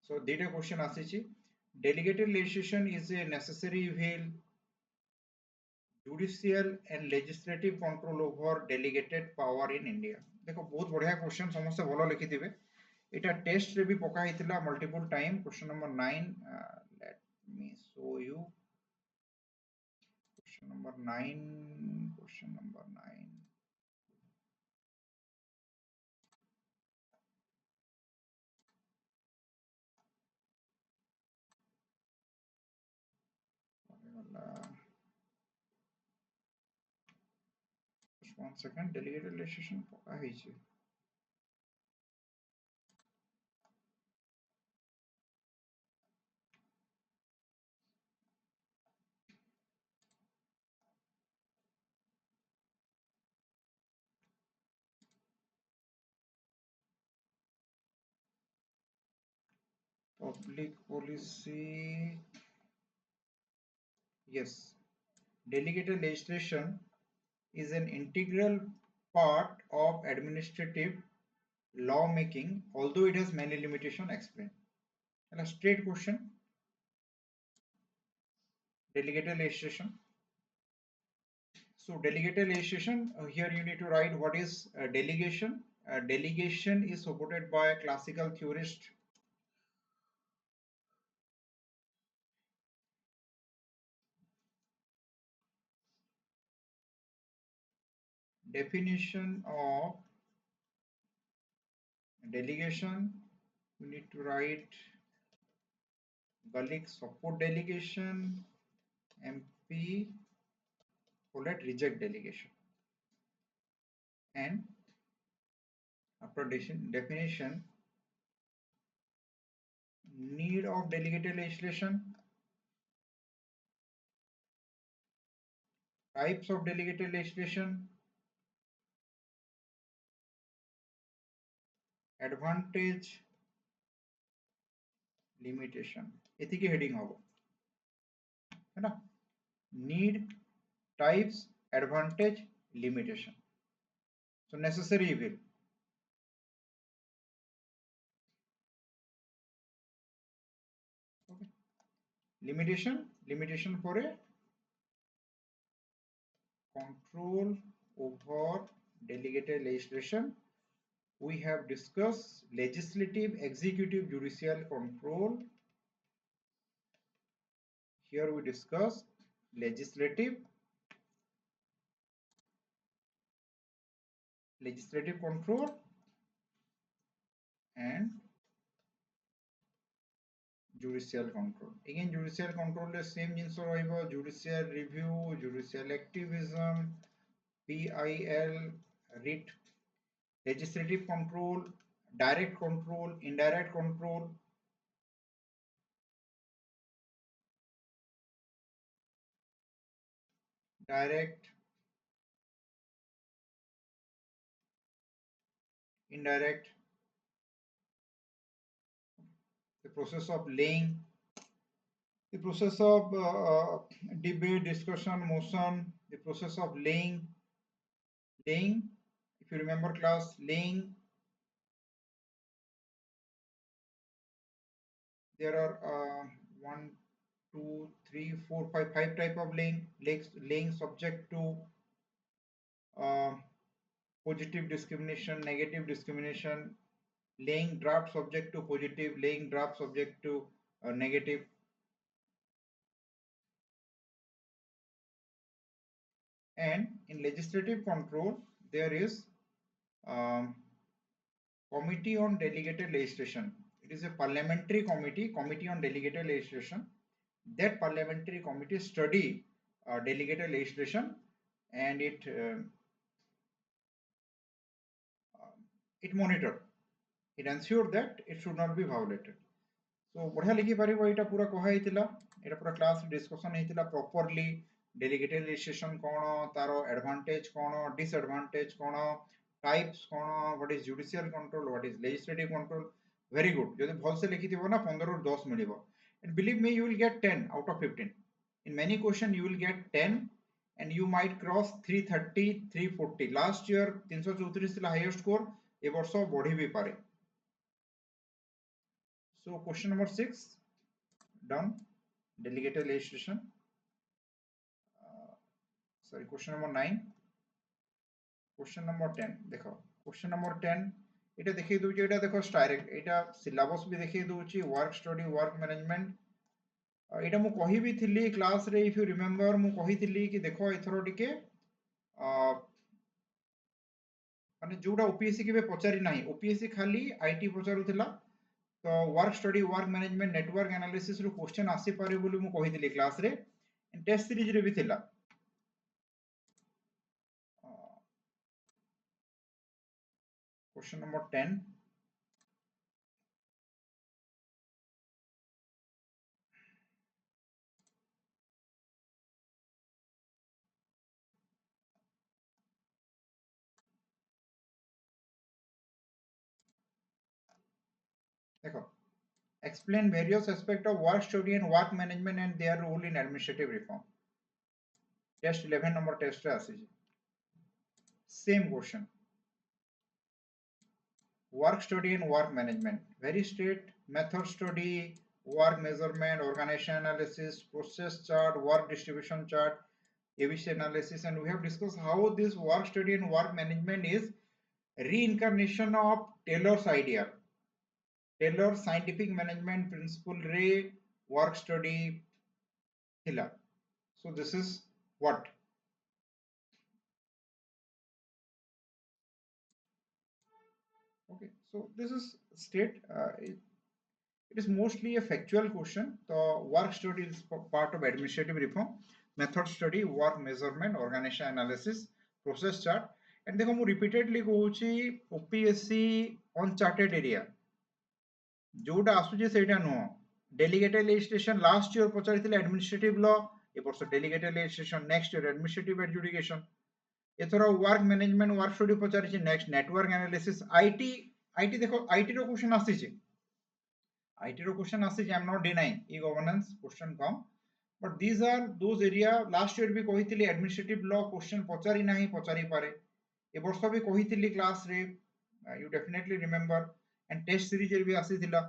So data question आसीची. Delegated legislation is a necessary evil judicial and legislative control over delegated power in India. देखो बहुत बढ़िया question समस्त भलो लिखि दिबे. एटा टेस्ट रे भी पका हितला multiple time. Question number 9 let me show you. Question number 9. Question number 9. Just 1 second. Delegated legislation पका हिचे. Public policy. Yes. Delegated legislation is an integral part of administrative lawmaking, although it has many limitations explained. And a straight question. Delegated legislation. So delegated legislation, here you need to write what is delegation. Delegation is supported by a classical theorist. Definition of delegation, you need to write Galik support delegation, MP let reject delegation. And after definition, need of delegated legislation, types of delegated legislation, advantage, limitation. एथी की heading होगा, है ना? Need, types, advantage, limitation. So necessary evil. Okay. limitation পরে control over delegated legislation. We have discussed legislative, executive, judicial control. Here we discuss legislative control and judicial control. Again, judicial control the same jinso rohibo, judicial review, judicial activism, PIL, writ, legislative control, direct control, indirect control, direct, indirect, the process of laying, the process of debate, discussion, motion, the process of laying, if you remember class, laying, there are one, two, three, four, five type of laying subject to uh, positive discrimination, negative discrimination, laying draft subject to positive, laying draft subject to negative. And in legislative control, there is um, Committee on Delegated Legislation. It is a parliamentary committee on delegated legislation. That parliamentary committee study delegated legislation, and it monitor, it ensure that it should not be violated. So बढ़िया लिखी पारिबो एटा पूरा कहा हेतिला एटा पूरा class discussion हेतिला properly delegated legislation कोन तारो एडवांटेज कोन डिसएडवांटेज कोन टाइप्स कोन what is judicial control what is legislative control very good जदि भल से लिखिथिबो ना 15 रु 10 मिलिबो and believe me you will get 10 out of 15 in many question you will get 10 and you might cross 330 340 last year 334 थिला highest score ए वर्ष बढ़ी भी पारे. So question number 6 done, delegated legislation. Sorry, question number 9. Question number 10 देखो question number 10 এটা দেখিয়ে দউছি এটা দেখো ডাইরেক্ট এটা সিলেবাস भी দেখিয়ে দউছি work study work management এটা মু কহিবি থিলি ক্লাস रे if you remember মু কহিଥିଲି कि देखो एथरो टिके माने जोडा ओपीएससी केबे पचारि नाही ओपीएससी खाली आईटी पचारुथिला तो work study work management network analysis रो क्वेश्चन आसी पारे बोली मु कहिदिली क्लास रे टेस्ट सीरीज रे भी थिला. क्वेश्चन नंबर 10 देखो explain various aspects of work study and work management and their role in administrative reform. Test 11 number test रे आसी same question. Work study and work management very straight method study work measurement organization analysis process chart work distribution chart ABC analysis, and we have discussed how this work study and work management is reincarnation of Taylor's idea. Taylor scientific management principle रे work study थिला. So this is what okay, so this is state it is mostly a factual question. The work study is part of administrative reform, method study work measurement organization analysis process chart. And देखो मु repeatedly कहूची OPSC uncharted area जोटा आसुचे सेटा नो delegated legislation last year पचारिथिले administrative law ए वर्ष delegated legislation next year administrative adjudication एथरा वर्क मैनेजमेंट वर्क स्टडी पचारिछि नेक्स्ट नेटवर्क एनालिसिस आईटी देखो आईटी रो क्वेश्चन आसीछि I am not denying e governance question come but these are those area last year भी कहिथिले administrative law question पचारि नाही पचारि पारे ए वर्ष भी कहिथिले क्लास रे you definitely remember and test series रे भी आसीथिला.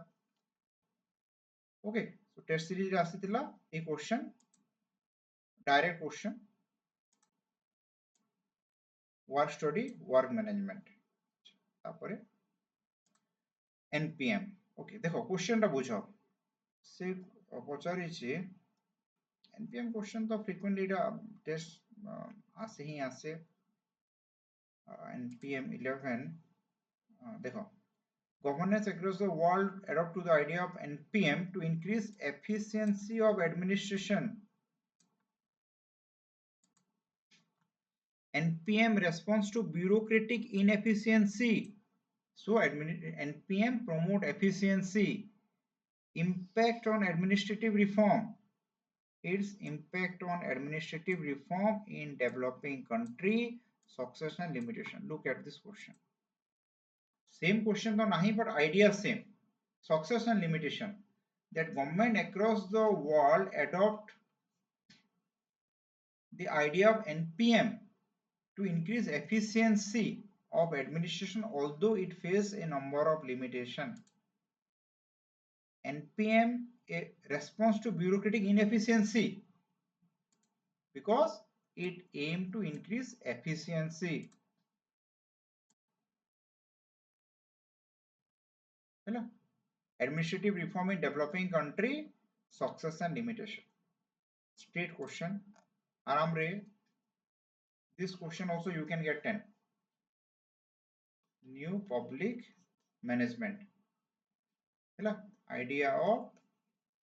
Okay, So टेस्ट सीरीज रे आसीतिला ए question direct question work study work management तापरे एनपीएम ओके देखो क्वेश्चन टा बुझो से पचारि छि एनपीएम क्वेश्चन तो फ्रिक्वेंटली टेस्ट आसे ही आसे एनपीएम 11 देखो governments across the world adopt to the idea of npm to increase efficiency of administration. npm responds to bureaucratic inefficiency, so npm promote efficiency. Impact on administrative reform, its impact on administrative reform in developing country, success and limitation. Look at this question, same question to nahi but idea same. Success and limitation, that government across the world adopt the idea of npm to increase efficiency of administration although it faces a number of limitations. npm responds to bureaucratic inefficiency because it aims to increase efficiency. Hello? Administrative reform in developing country, success and limitation. Straight question. Aram re. This question also you can get 10. New public management. Hello? Idea of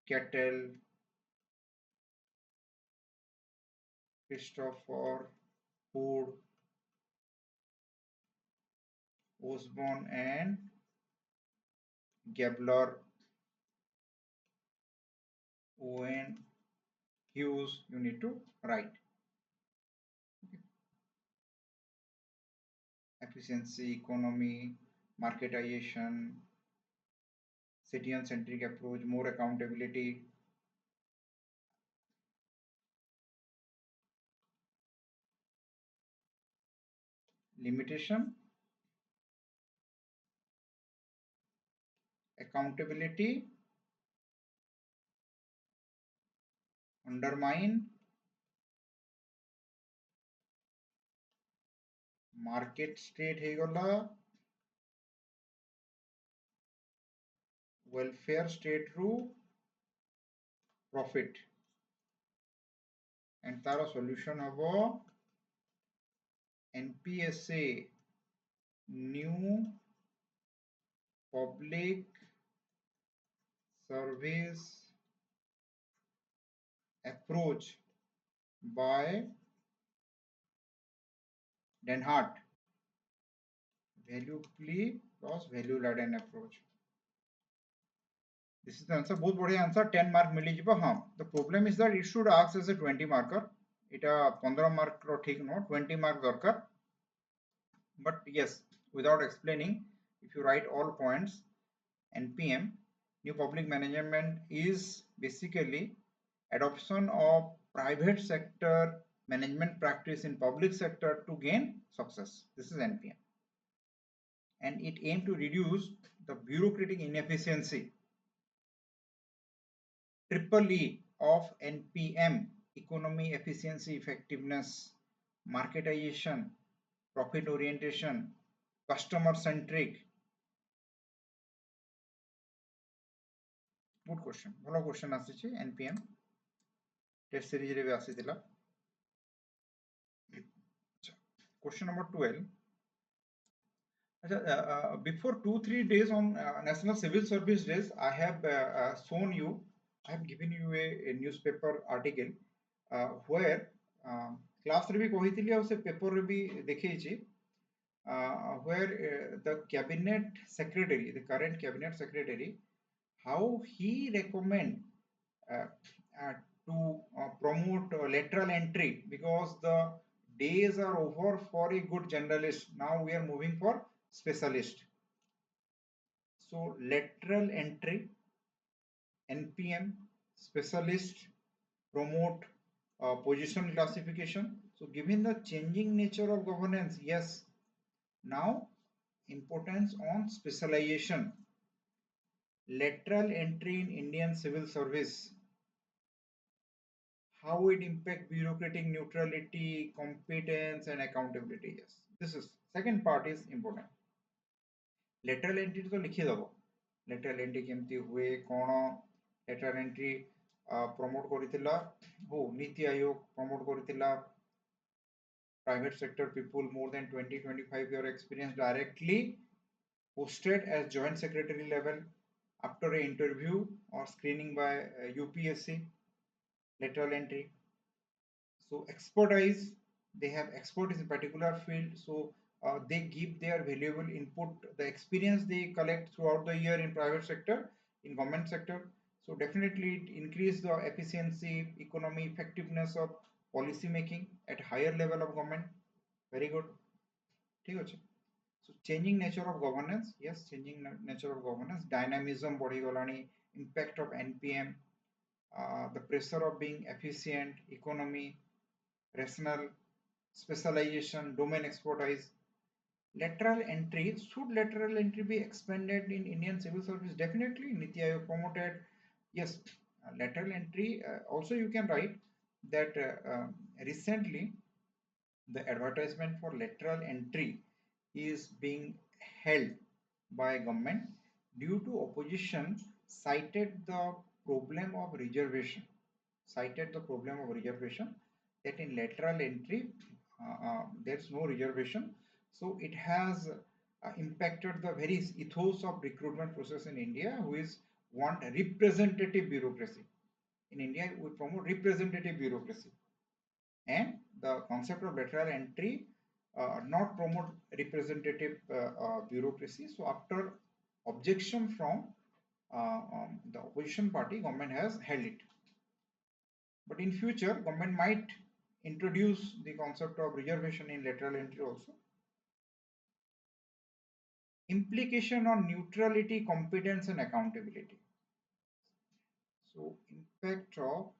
kettle, Christopher, Hood, Osborne and Gabler, Owen, Hughes, you need to write. Okay. Efficiency, economy, marketization, citizen-centric approach, more accountability. Limitation, accountability, undermine, market state ହେଇଗଲା, welfare state ru profit, and तार solution हबो NPSA, new public service approach by Den Hart, value plea plus value laden approach. This is the answer. बहुत बढ़िया answer. 10 mark मिली जिबो. हाँ. The problem is that it should ask as a 20 marker. इटा 15 mark रो ठीक no 20 mark दरकार. But yes, without explaining, if you write all points, NPM, new public management, is basically adoption of private sector management practice in public sector to gain success. This is NPM. And it aims to reduce the bureaucratic inefficiency. Triple E of NPM: economy, efficiency, effectiveness, marketization, profit orientation, customer centric. Good question. Bhalo question asichi NPM. Test series रे भी आसीथिला. Question number 12. Before 2-3 days on National Civil Service Days, I have shown you, I have given you a newspaper article where class रे भी कहिथिली और से paper रे भी देखैछि where the cabinet secretary, the current cabinet secretary, how he recommend uh, to promote lateral entry because the days are over for a good generalist. Now we are moving for specialist. So lateral entry, NPM, specialist, promote position classification. So given the changing nature of governance, yes, now importance on specialization. lateral entry in Indian civil service, how it impact bureaucratic neutrality, competence, and accountability. Yes, this is second part is important. Lateral entry तो लिखी दबो. Lateral entry केमती हुए कौन lateral entry promote କରିଥିଲା हो NITI Aayog promote କରିଥିଲା private sector people more than 20-25 year experience directly posted as joint secretary level after a interview or screening by UPSC. Lateral entry, so expertise, they have expertise in particular field, so they give their valuable input, the experience they collect throughout the year in private sector, in government sector. So definitely it increase the efficiency, economy, effectiveness of policy making at higher level of government. Very good. ठीक ଅଛି. So changing nature of governance, yes, changing nature of governance, dynamism body golani, impact of NPM, the pressure of being efficient, economy, rational, specialization, domain expertise. Lateral entry, should lateral entry be expanded in Indian civil service? Definitely, Niti Aayog promoted. Yes, lateral entry. Also, you can write that recently the advertisement for lateral entry is being held by government due to opposition cited the problem of reservation that in lateral entry there's no reservation, so it has impacted the very ethos of recruitment process in India, who is want representative bureaucracy. In India we promote representative bureaucracy, and the concept of lateral entry not promote representative bureaucracy. So after objection from the opposition party, government has held it. But in future, government might introduce the concept of reservation in lateral entry also. Implication on neutrality, competence, and accountability. So impact of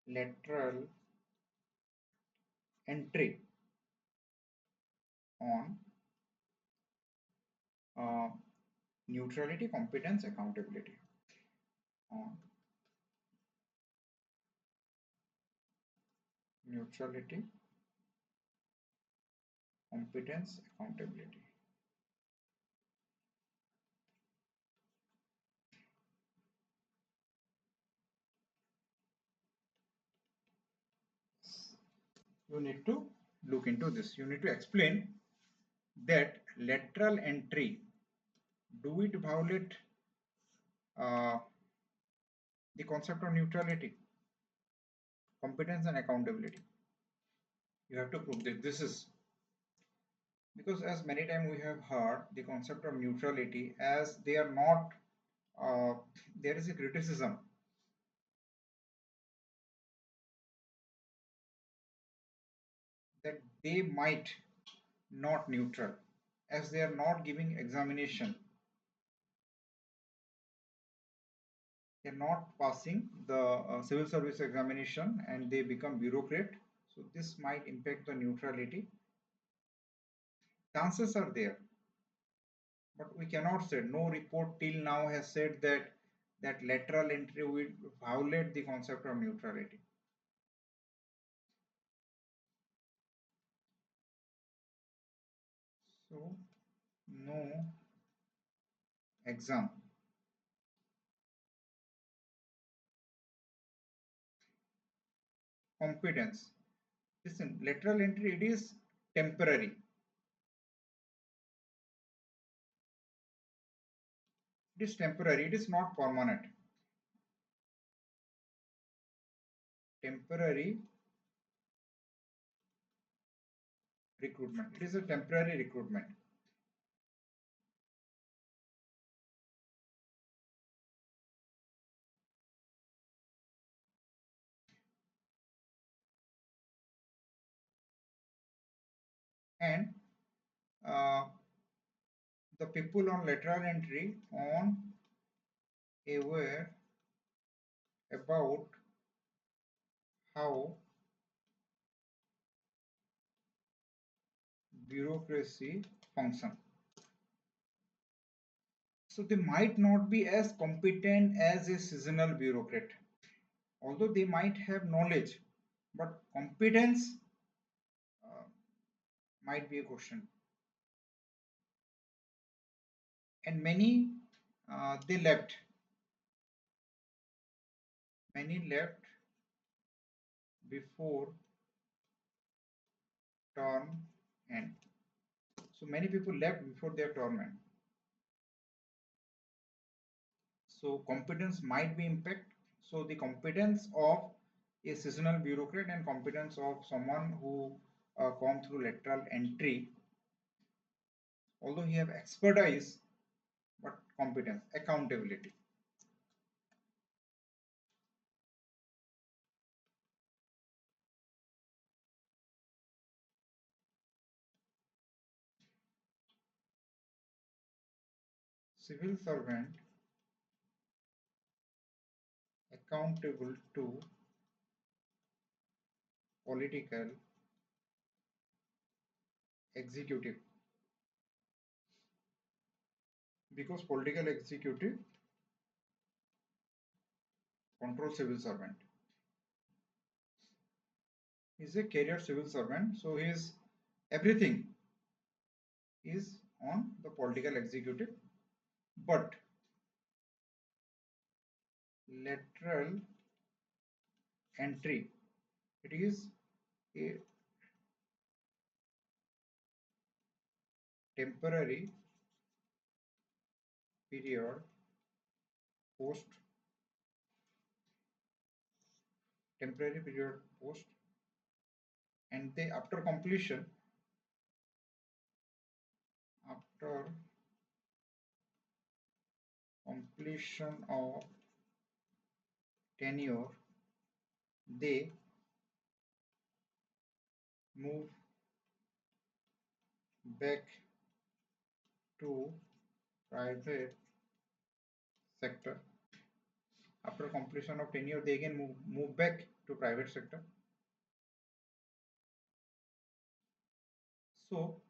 lateral entry on uh, neutrality, competence, accountability. On neutrality, competence, accountability. You need to look into this. You need to explain that lateral entry, do it violate uh, the concept of neutrality, competence, and accountability? You have to prove that this is, because as many times we have heard the concept of neutrality, as they are not there is a criticism that they might not neutral, as they are not giving examination, they are not passing the civil service examination, and they become bureaucrat. So this might impact the neutrality. Chances are there, but we cannot say. No report till now has said that lateral entry will violate the concept of neutrality. So no exam. Competence. Listen, lateral entry, it is temporary. It is temporary. It is not permanent. Temporary recruitment. It is a temporary recruitment. And The people on lateral entry on aware about how bureaucracy function. So they might not be as competent as a seasonal bureaucrat, although they might have knowledge, but competence uh, might be a question. And they left. Many left before term end. So many people left before their term end. So competence might be impact. So the competence of a seasonal bureaucrat and competence of someone who come through lateral entry, although he have expertise, but competence, accountability. Civil servant accountable to political executive, because political executive control civil servant. He's a career civil servant, so his everything is on the political executive, but lateral entry, it is a temporary period post, temporary period post, and they after completion of tenure, they move back to private sector. After completion of tenure, they again move back to private sector. So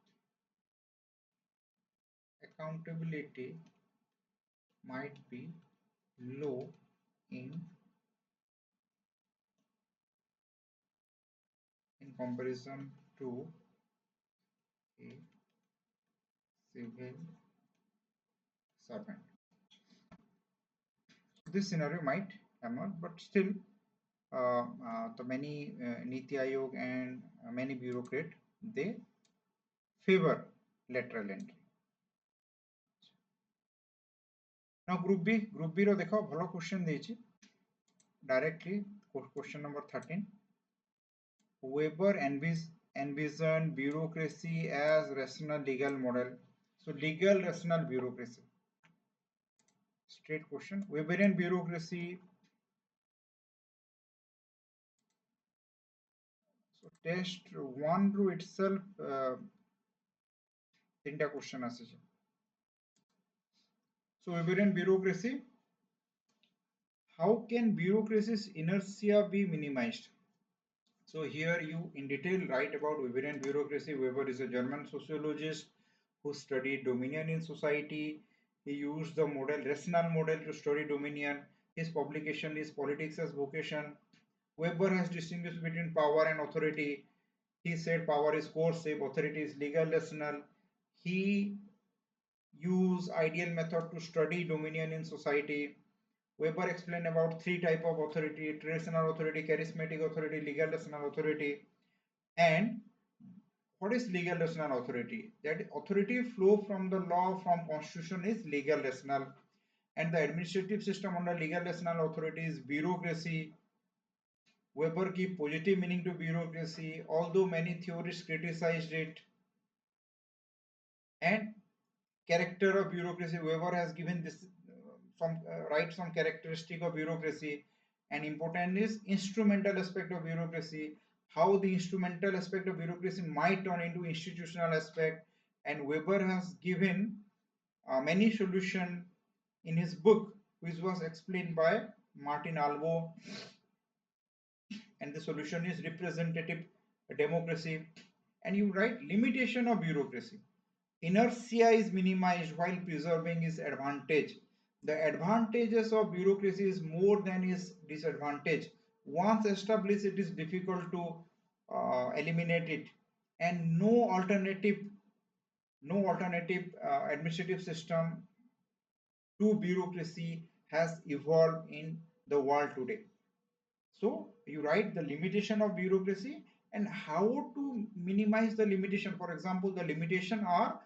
accountability might be low in comparison to a civil servant. This scenario might emerge, but still, the many Niti Aayog and many bureaucrats, they favor lateral entry. Now group B रो देखो भलो question देछि directly. Question number 13. Weber envisioned bureaucracy as rational legal model. So legal rational bureaucracy. Straight question. Weberian bureaucracy. So test 1 ru itself তিনটা question আসছে. So Weberian bureaucracy. How can bureaucracy's inertia be minimized? So here you in detail write about Weberian bureaucracy. Weber is a German sociologist who studied dominion in society. He used the model, rational model, to study dominion. His publication is Politics as Vocation. Weber has distinguished between power and authority. He said power is coercive, authority is legal rational. He used ideal method to study dominion in society. Weber explained about three type of authority: traditional authority, charismatic authority, legal rational authority. And what is legal rational authority? That authority flow from the law, from constitution, is legal rational. And the administrative system under legal rational authority is bureaucracy. Weber gave positive meaning to bureaucracy, although many theorists criticized it. And character of bureaucracy, Weber has given this some characteristic of bureaucracy. And important is instrumental aspect of bureaucracy, how the instrumental aspect of bureaucracy might turn into institutional aspect. And Weber has given many solution in his book, which was explained by Martin Alvo, and the solution is representative democracy. And you write limitation of bureaucracy. Inertia is minimized while preserving its advantage. The advantages of bureaucracy is more than its disadvantage. Once established, it is difficult to eliminate it, and no alternative administrative system to bureaucracy has evolved in the world today. So you write the limitation of bureaucracy and how to minimize the limitation. For example, the limitation are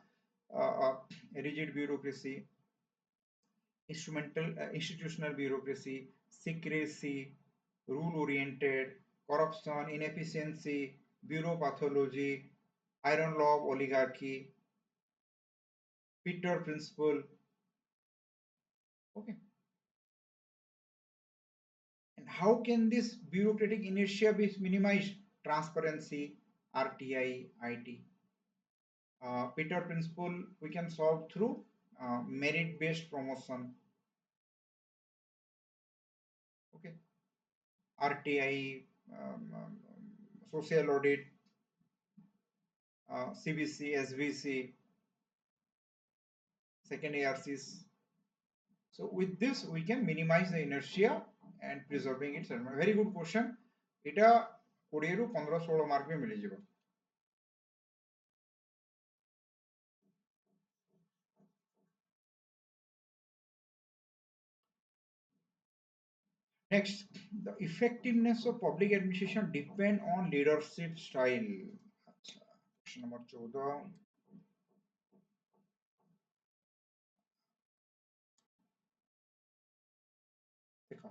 rigid bureaucracy, institutional bureaucracy, secrecy, rule-oriented, corruption, inefficiency, bureaupathology, iron law of oligarchy, Peter principle. Okay, and how can this bureaucratic inertia be minimized? Transparency, RTI, IT. Peter principle we can solve through merit-based promotion. Okay, RTI, social audit, CBC, SVC, second ARCs. So with this we can minimize the inertia and preserving its element. Very good question. এটা 20 ରୁ 15-16 mark ବି ମିଳିଯିବ. Next, the effectiveness of public administration depend on leadership style. Question number 14. देखो,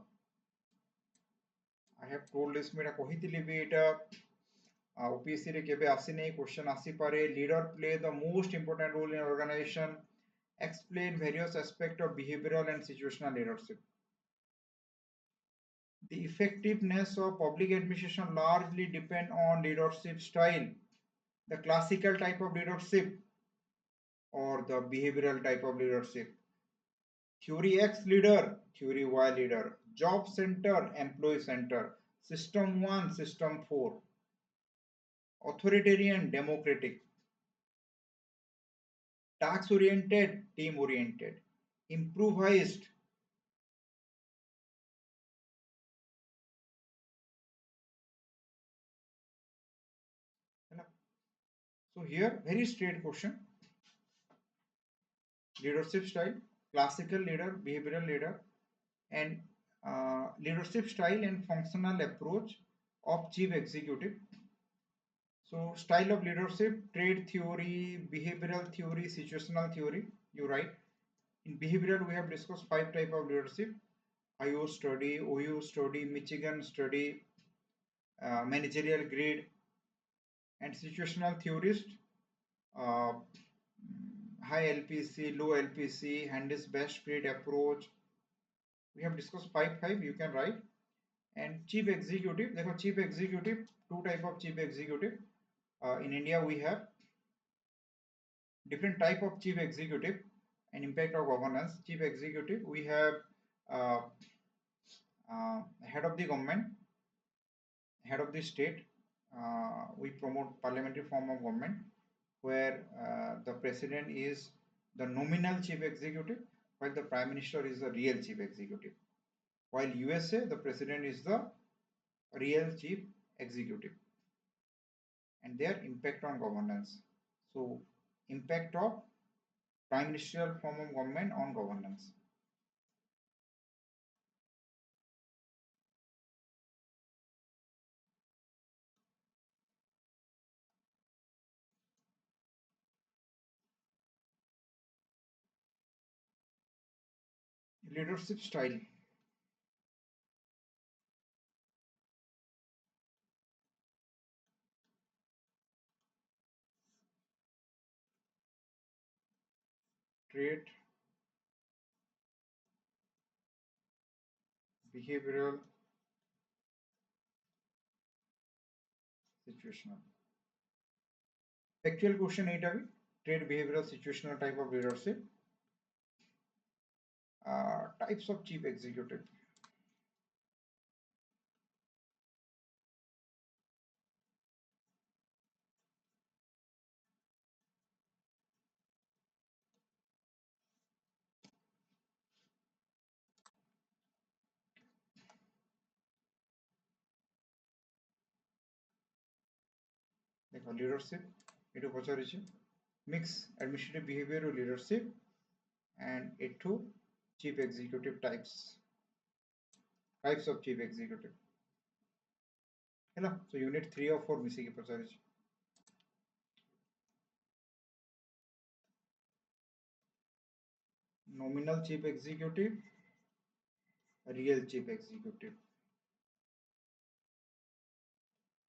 I have told this मेरा କହିଥିଲି भी এটা OPSC रे केबे आसी नहीं क्वेश्चन आसी पारे. Leader play the most important role in organization. Explain various aspects of behavioral and situational leadership. The effectiveness of public administration largely depend on leadership style, the classical type of leadership or the behavioral type of leadership. Theory X leader, theory Y leader, job center, employee center, system 1, system 4, authoritarian, democratic, task oriented, team oriented, improvised. So here very straight question. Leadership style, classical leader, behavioral leader, and leadership style and functional approach of chief executive. So style of leadership, trade theory, behavioral theory, situational theory, you write. In behavioral we have discussed 5 type of leadership: IO study, OU study, Michigan study, managerial grade. And situational theorist, uh, high LPC, low LPC, Handis best grade approach. We have discussed 5 you can write. And chief executive, देखो chief executive, 2 type of chief executive. In India we have different type of chief executive and impact of governance. Chief executive we have uh, head of the government, head of the state. We promote parliamentary form of government where the president is the nominal chief executive while the prime minister is the real chief executive. While USA, the president is the real chief executive. And their impact on governance. So, impact of prime ministerial form of government on governance. Leadership style. Trait, behavioral, situational. Actual question 8 trait, behavioral, situational type of leadership. Types of chief executive. देखो leadership এটু পচারিছে mix administrative behavior or leadership and এটু chief executive types of chief executive ହେଲା so unit 3 और 4 मिसिकी पचारिছে nominal chief executive real chief executive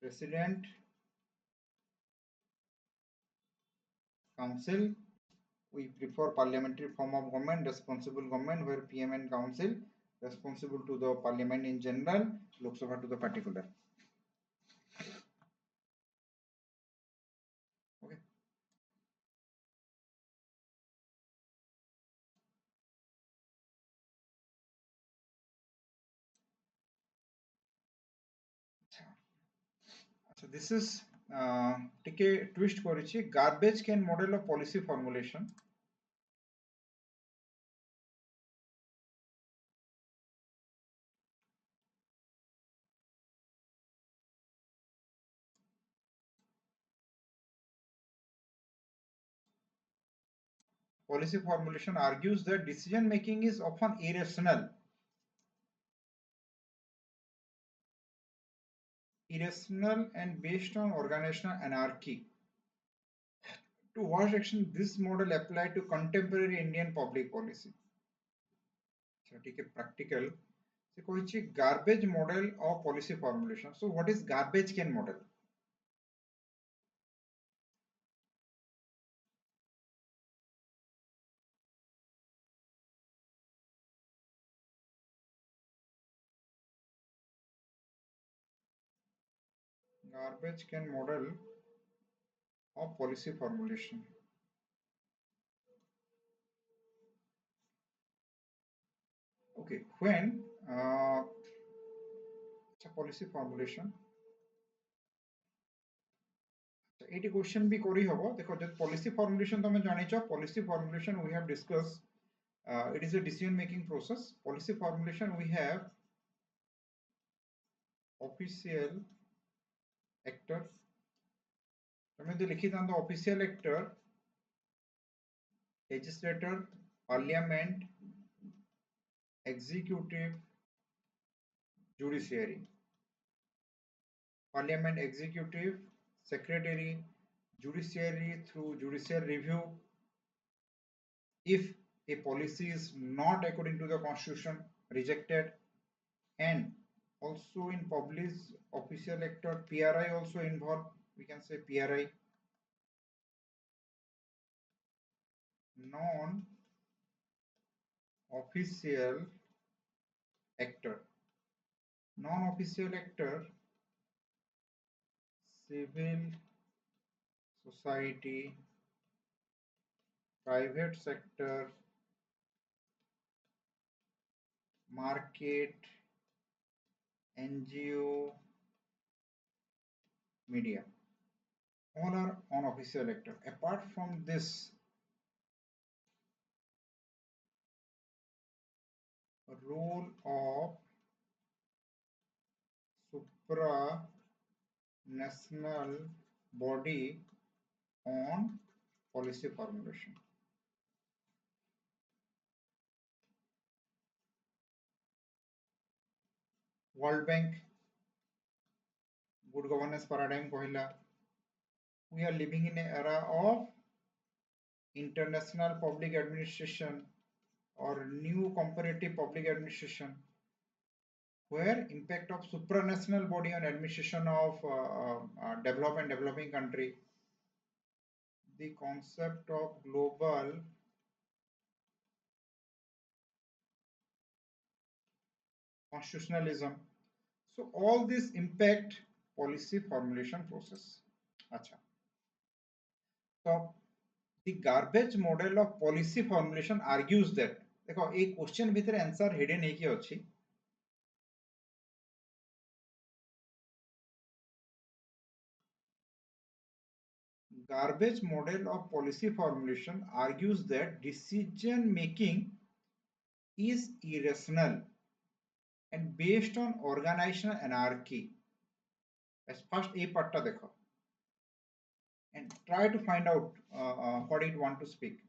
president council we prefer parliamentary form of government responsible government where pm and council responsible to the parliament in general lok sabha to the particular okay so this is take a twist korichi garbage can model of policy formulation policy formulation argues that decision making is often irrational and based on organizational anarchy. To what extent this model apply to contemporary Indian public policy? So take a practical. So koichi garbage model of policy formulation. So what is garbage can model? Garbage can model of policy formulation. Okay, when it's a policy formulation. एटी question भी करी हबो देखो जब policy formulation तमे जानिचो policy formulation we have discuss it is a decision making process policy formulation we have official actor तमे जो लिखी थांतो official actor legislator parliament executive judiciary parliament executive secretary judiciary through judicial review if a policy is not according to the constitution rejected and also in publish official actor PRI also involved we can say PRI non official actor non official actor civil society private sector market NGO media all are unofficial actor apart from this role of supranational body on policy formulation world bank good governance paradigm कहला we are living in an era of international public administration or new comparative public administration where impact of supranational body on administration of developing country the concept of global constitutionalism so all this impact policy formulation process acha so the garbage model of policy formulation argues that देखो ये question भितर answer hidden हेकी अछि. Garbage model of policy formulation argues that decision making is irrational and based on organizational anarchy. As first a patta dekho and try to find out what it want to speak.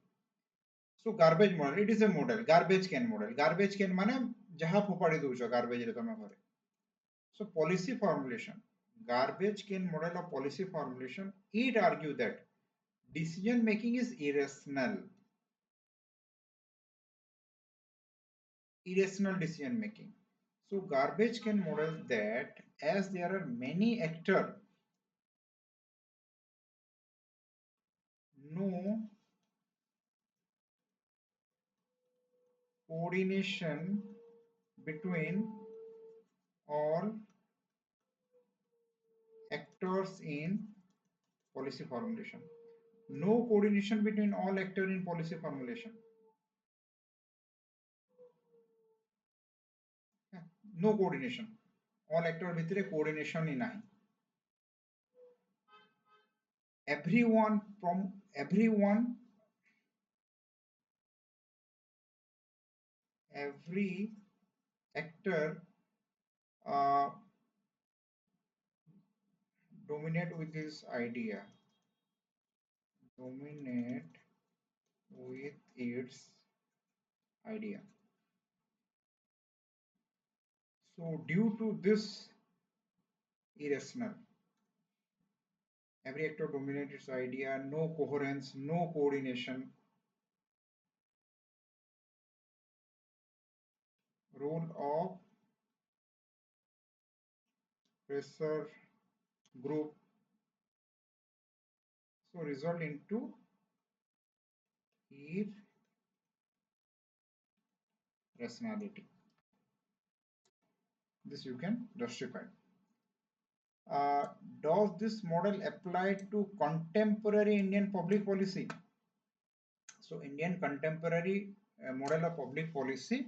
So garbage model, it is a model, garbage can model. Garbage can mane jaha phopadi doucho garbage re tame ghare. So policy formulation, garbage can model of policy formulation, it argue that decision making is irrational decision making. So garbage can model that as there are many actors, no coordination between all actors in policy formulation. No coordination between all actors in policy formulation. No coordination. All actors ভিতরে coordination ই নাই. Every actor uh, dominate with his idea. Dominate with its idea. So due to this irrational, every actor dominates its idea, no coherence, no coordination. Role of pressure group, so result into irrationality. This you can justify. Uh, does this model apply to contemporary Indian public policy? So Indian contemporary model of public policy,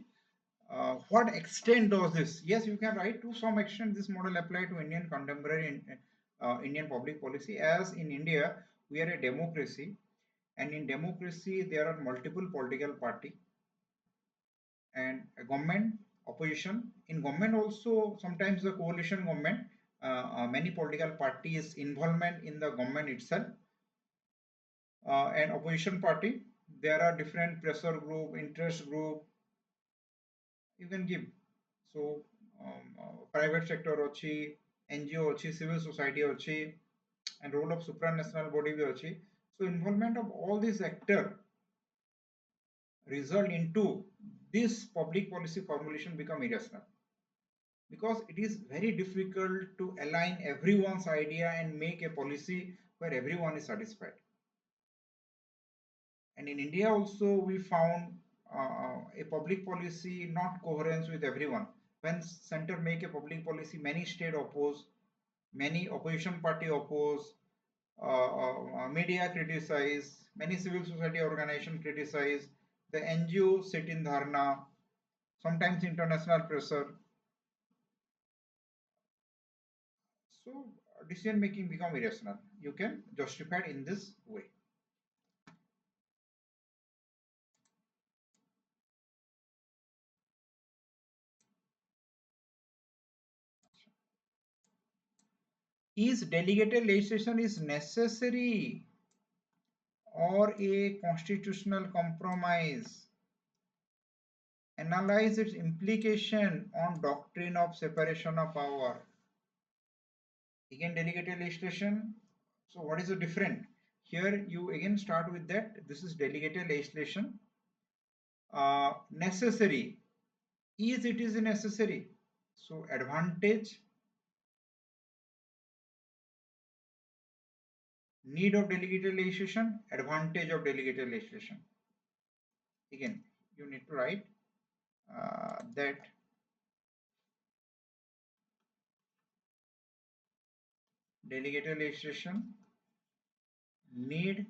what extent does this? Yes, you can write to some extent this model apply to Indian contemporary Indian public policy. As in India, we are a democracy, and in democracy there are multiple political party and a government, opposition. In government also sometimes the coalition government, many political parties involvement in the government itself, and opposition party. There are different pressure group, interest group, you can give. So private sector ଅଛି, NGO ଅଛି, civil society ଅଛି, and role of supranational body भी ଅଛି. So involvement of all these actors result into this public policy formulation become irrational, because it is very difficult to align everyone's idea and make a policy where everyone is satisfied. And in India also we found a public policy not coherence with everyone. When center make a public policy, many state oppose, many opposition party oppose, media criticize, many civil society organization criticize, the NGO sit in dharna, sometimes international pressure. So decision making become irrational. You can justify it in this way. Is delegated legislation is necessary or a constitutional compromise? Analyze its implication on doctrine of separation of power. Again, delegated legislation. So what is the different? Here you again start with that. This is delegated legislation. Necessary. Is it is necessary? So advantage, need of delegated legislation, advantage of delegated legislation. Again, you need to write that delegated legislation, need,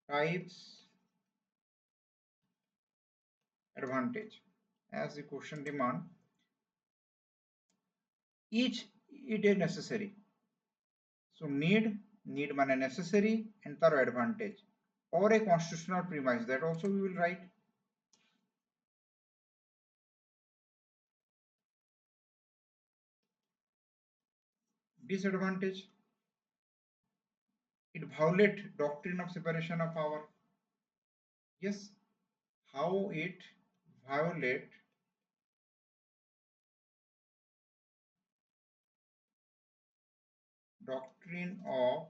types, advantage. As the question demand, each it is necessary. So need মানে necessary and তার advantage or a constitutional premise, that also we will write. Disadvantage, it violate doctrine of separation of power. Yes, how it violate doctrine of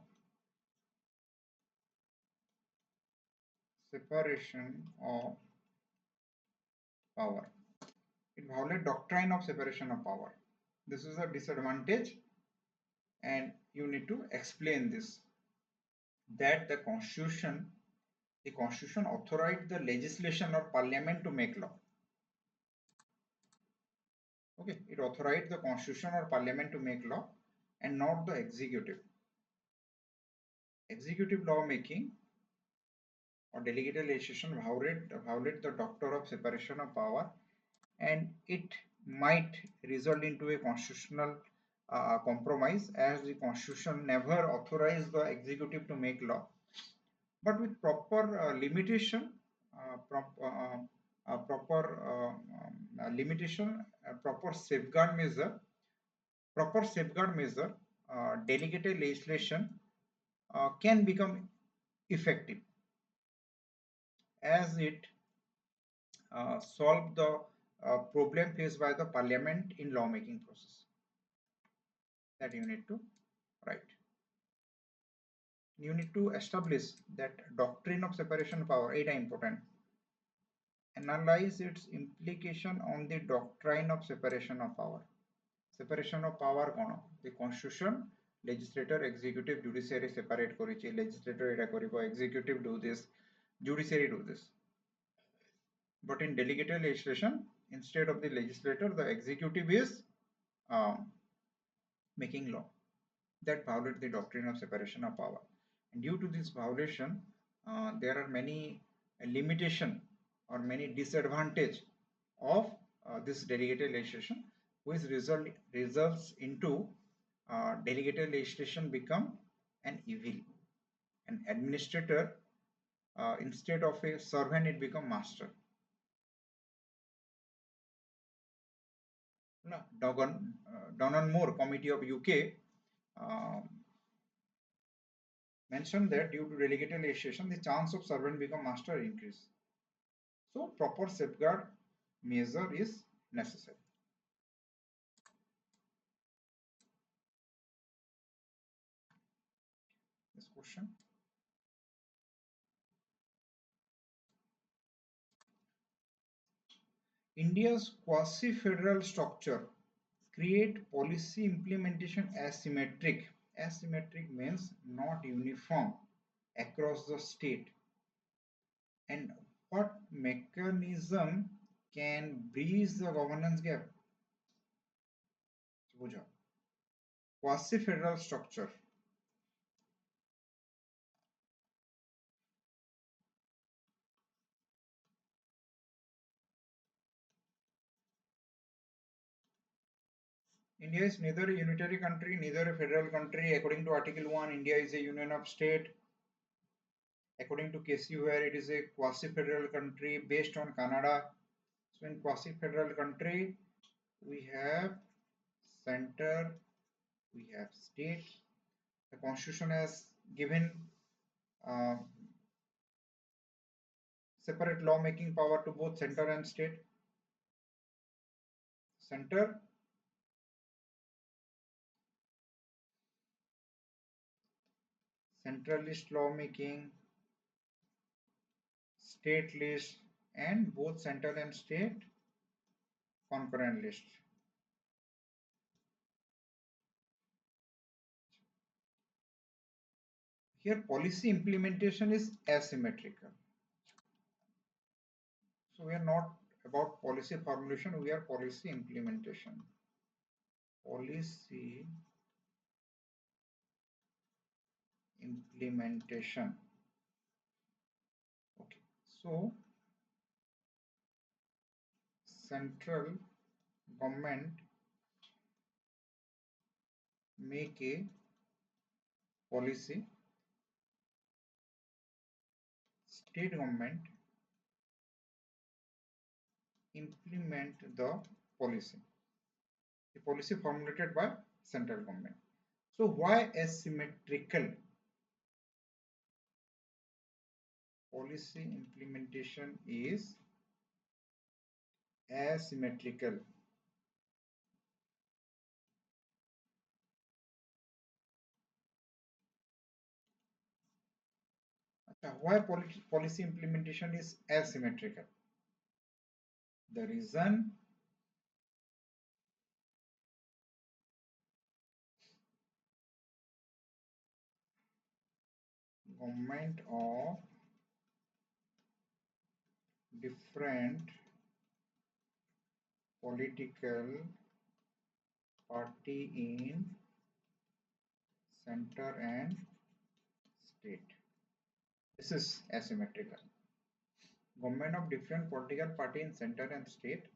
separation of power. It violates doctrine of separation of power. This is a disadvantage, and you need to explain this, that the constitution authorized the legislation or parliament to make law. Okay, it authorized the constitution or parliament to make law and not the executive. Executive law making or delegated legislation violate the doctrine of separation of power, and it might result into a constitutional compromise, as the constitution never authorized the executive to make law, but with proper limitation, proper limitation, proper safeguard measure, delegated legislation can become effective, as it solve the problem faced by the parliament in lawmaking process. That you need to write. You need to establish that doctrine of separation of power. It is important. Analyze its implication on the doctrine of separation of power. Separation of power kono? The constitution, legislator, executive, judiciary separate korichi. Legislator eta koribo, executive do this, judiciary do this. But in delegated legislation, instead of the legislator, the executive is making law. That violate the doctrine of separation of power. And due to this violation, there are many limitation or many disadvantage of this delegated legislation, which results into delegated legislation become an evil. An administrator, instead of a servant, it become master. Don Moore Committee of UK mentioned that due to delegated legislation, the chance of servant become master increase. So proper safeguard measure is necessary. This question. India's quasi-federal structure create policy implementation asymmetric. Asymmetric means not uniform across the state. And what mechanism can bridge the governance gap? Quasi-federal structure. India is neither a unitary country, neither a federal country. According to Article 1, India is a union of state. According to KC, where it is a quasi-federal country based on Canada. So in quasi-federal country, we have center, we have state. The constitution has given uh, separate law-making power to both center and state. Center, centralist law-making, state list, and both center and state concurrent list. Here policy implementation is asymmetrical. So we are not about policy formulation, we are policy implementation. Policy implementation. Okay, so central government make a policy, state government implement the policy formulated by central government. So why asymmetrical policy implementation is asymmetrical? Why policy implementation is asymmetrical? The reason government of different political party in center and state. This is asymmetrical. Government of different political party in center and state.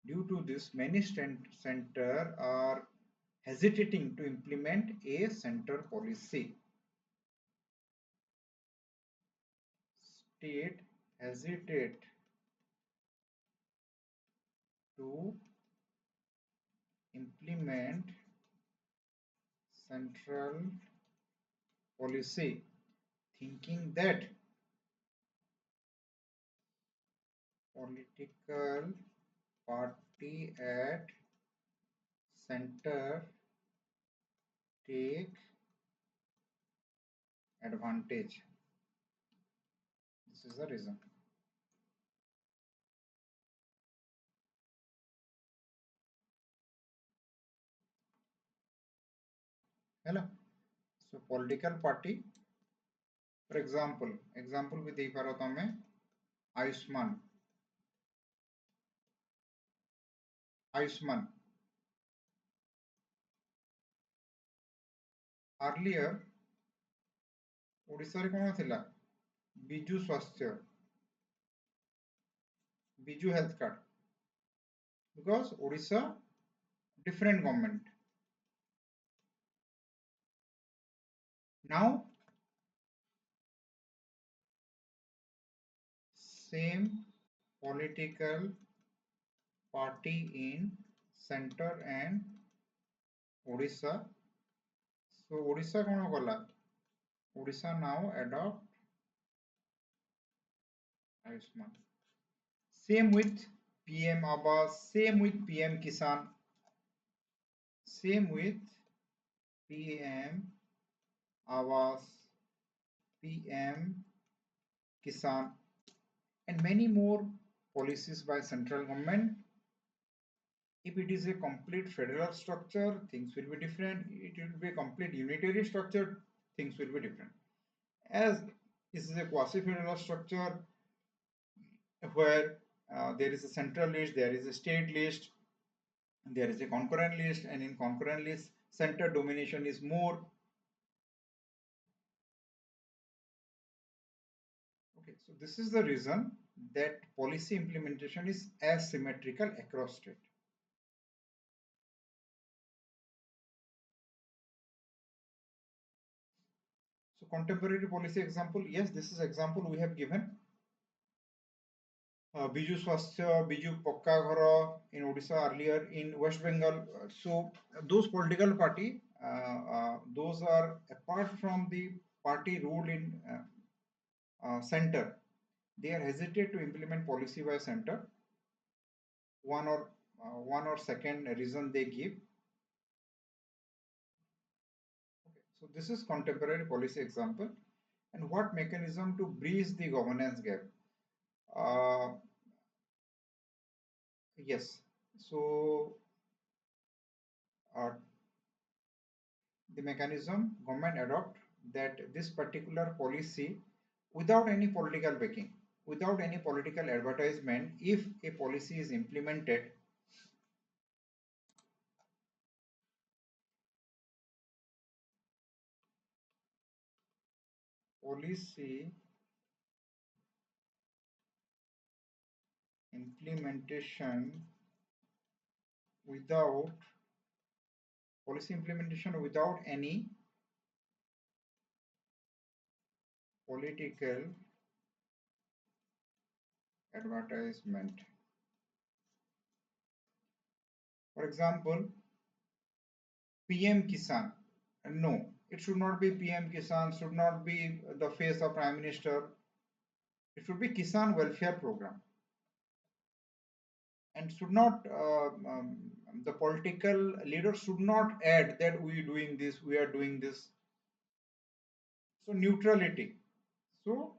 Due to this, many center are hesitating to implement a center policy. State hesitate to implement central policy, thinking that political party at center take advantage. This is the reason. Hello. So political party, for example with ଦେଇପାର ତମେ Ayushman earlier ଓଡ଼ିଶାରେ କ'ଣ ଥିଲା ବିଜୁ ସ୍ୱାସ୍ଥ୍ୟ Biju health card because Odisha different government. Now same political party in center and Odisha. So Odisha କ'ଣ କଲା Odisha now adopt Ayushman. Same with PM Abbas, same with PM Kisan, same with PM Abbas, PM Kisan, and many more policies by central government. If it is a complete federal structure, things will be different. It will be a complete unitary structure, things will be different. As this is a quasi-federal structure where there is a central list, there is a state list, there is a concurrent list, and in concurrent list, center domination is more. Okay, so this is the reason that policy implementation is asymmetrical across state. So contemporary policy example, yes, this is example we have given. Biju Swasthya, Biju Pakka Ghara in Odisha earlier, in West Bengal. So those political party, those are apart from the party rule in center. They are hesitate to implement policy by center. One or second reason they give. Okay, so this is contemporary policy example. And what mechanism to bridge the governance gap? Yes. So the mechanism government adopt that this particular policy without any political backing, without any political advertisement, if a policy is implemented, policy implementation without policy implementation without any political advertisement. For example, PM Kisan. No, it should not be PM Kisan, should not be the face of Prime Minister. It should be Kisan Welfare Program. And should not, the political leaders should not add that we are doing this, we are doing this. So neutrality. So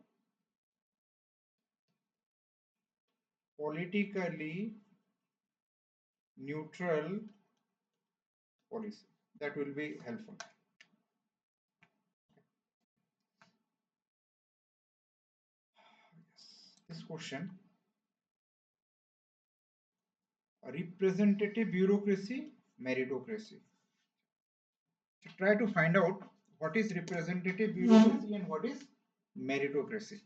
politically neutral policy. That will be helpful. Yes. This question, representative bureaucracy, meritocracy. So try to find out what is representative bureaucracy and what is meritocracy.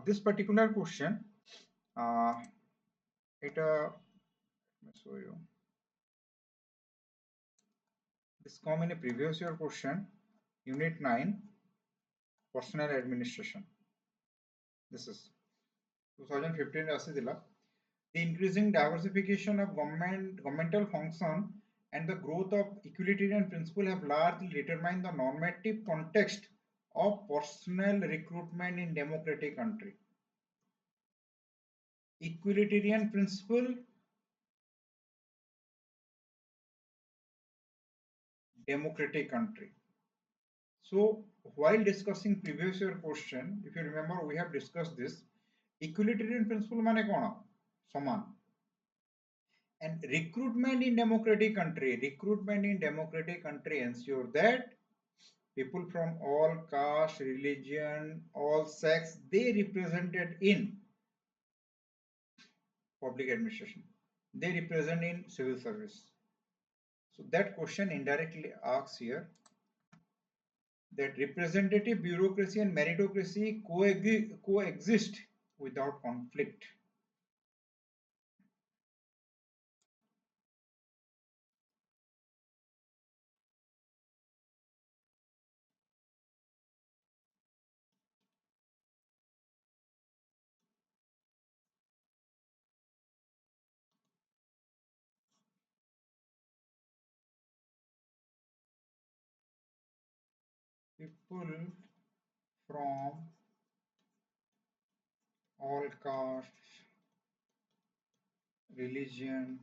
This particular question, it let me show you. This come in a previous year question, Unit 9, Personnel Administration. This is 2015 ଆସିଥିଲା. The increasing diversification of governmental function and the growth of equalitarian principle have largely determined the normative context of personnel recruitment in democratic country. Equalitarian principle, democratic country. So while discussing previous year question, if you remember, we have discussed this. Equalitarian principle mane kona? Saman. And recruitment in democratic country ensure that people from all caste, religion, all sects, they represented in public administration. They represent in civil service. So that question indirectly asks here that representative bureaucracy and meritocracy coexist without conflict. People from all castes, religion,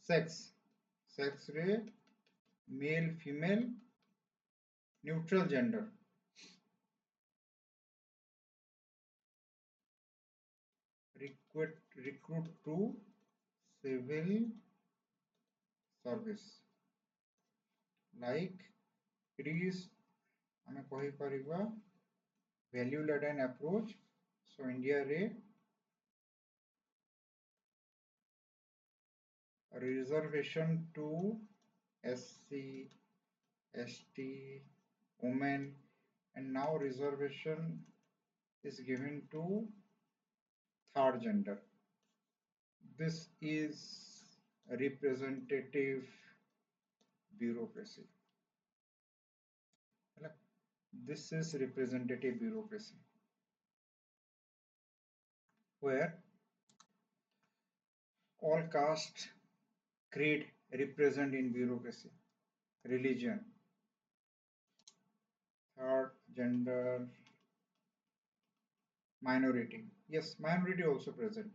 sex ray, male, female, neutral gender, recruit to civil service. Like it is, ଆମେ କହିପାରିବା value laden approach. So India रे reservation to SC, ST, women, and now reservation is given to third gender. This is representative bureaucracy. This is representative bureaucracy where all caste, creed represent in bureaucracy, religion, third gender, minority. Yes, minority also present.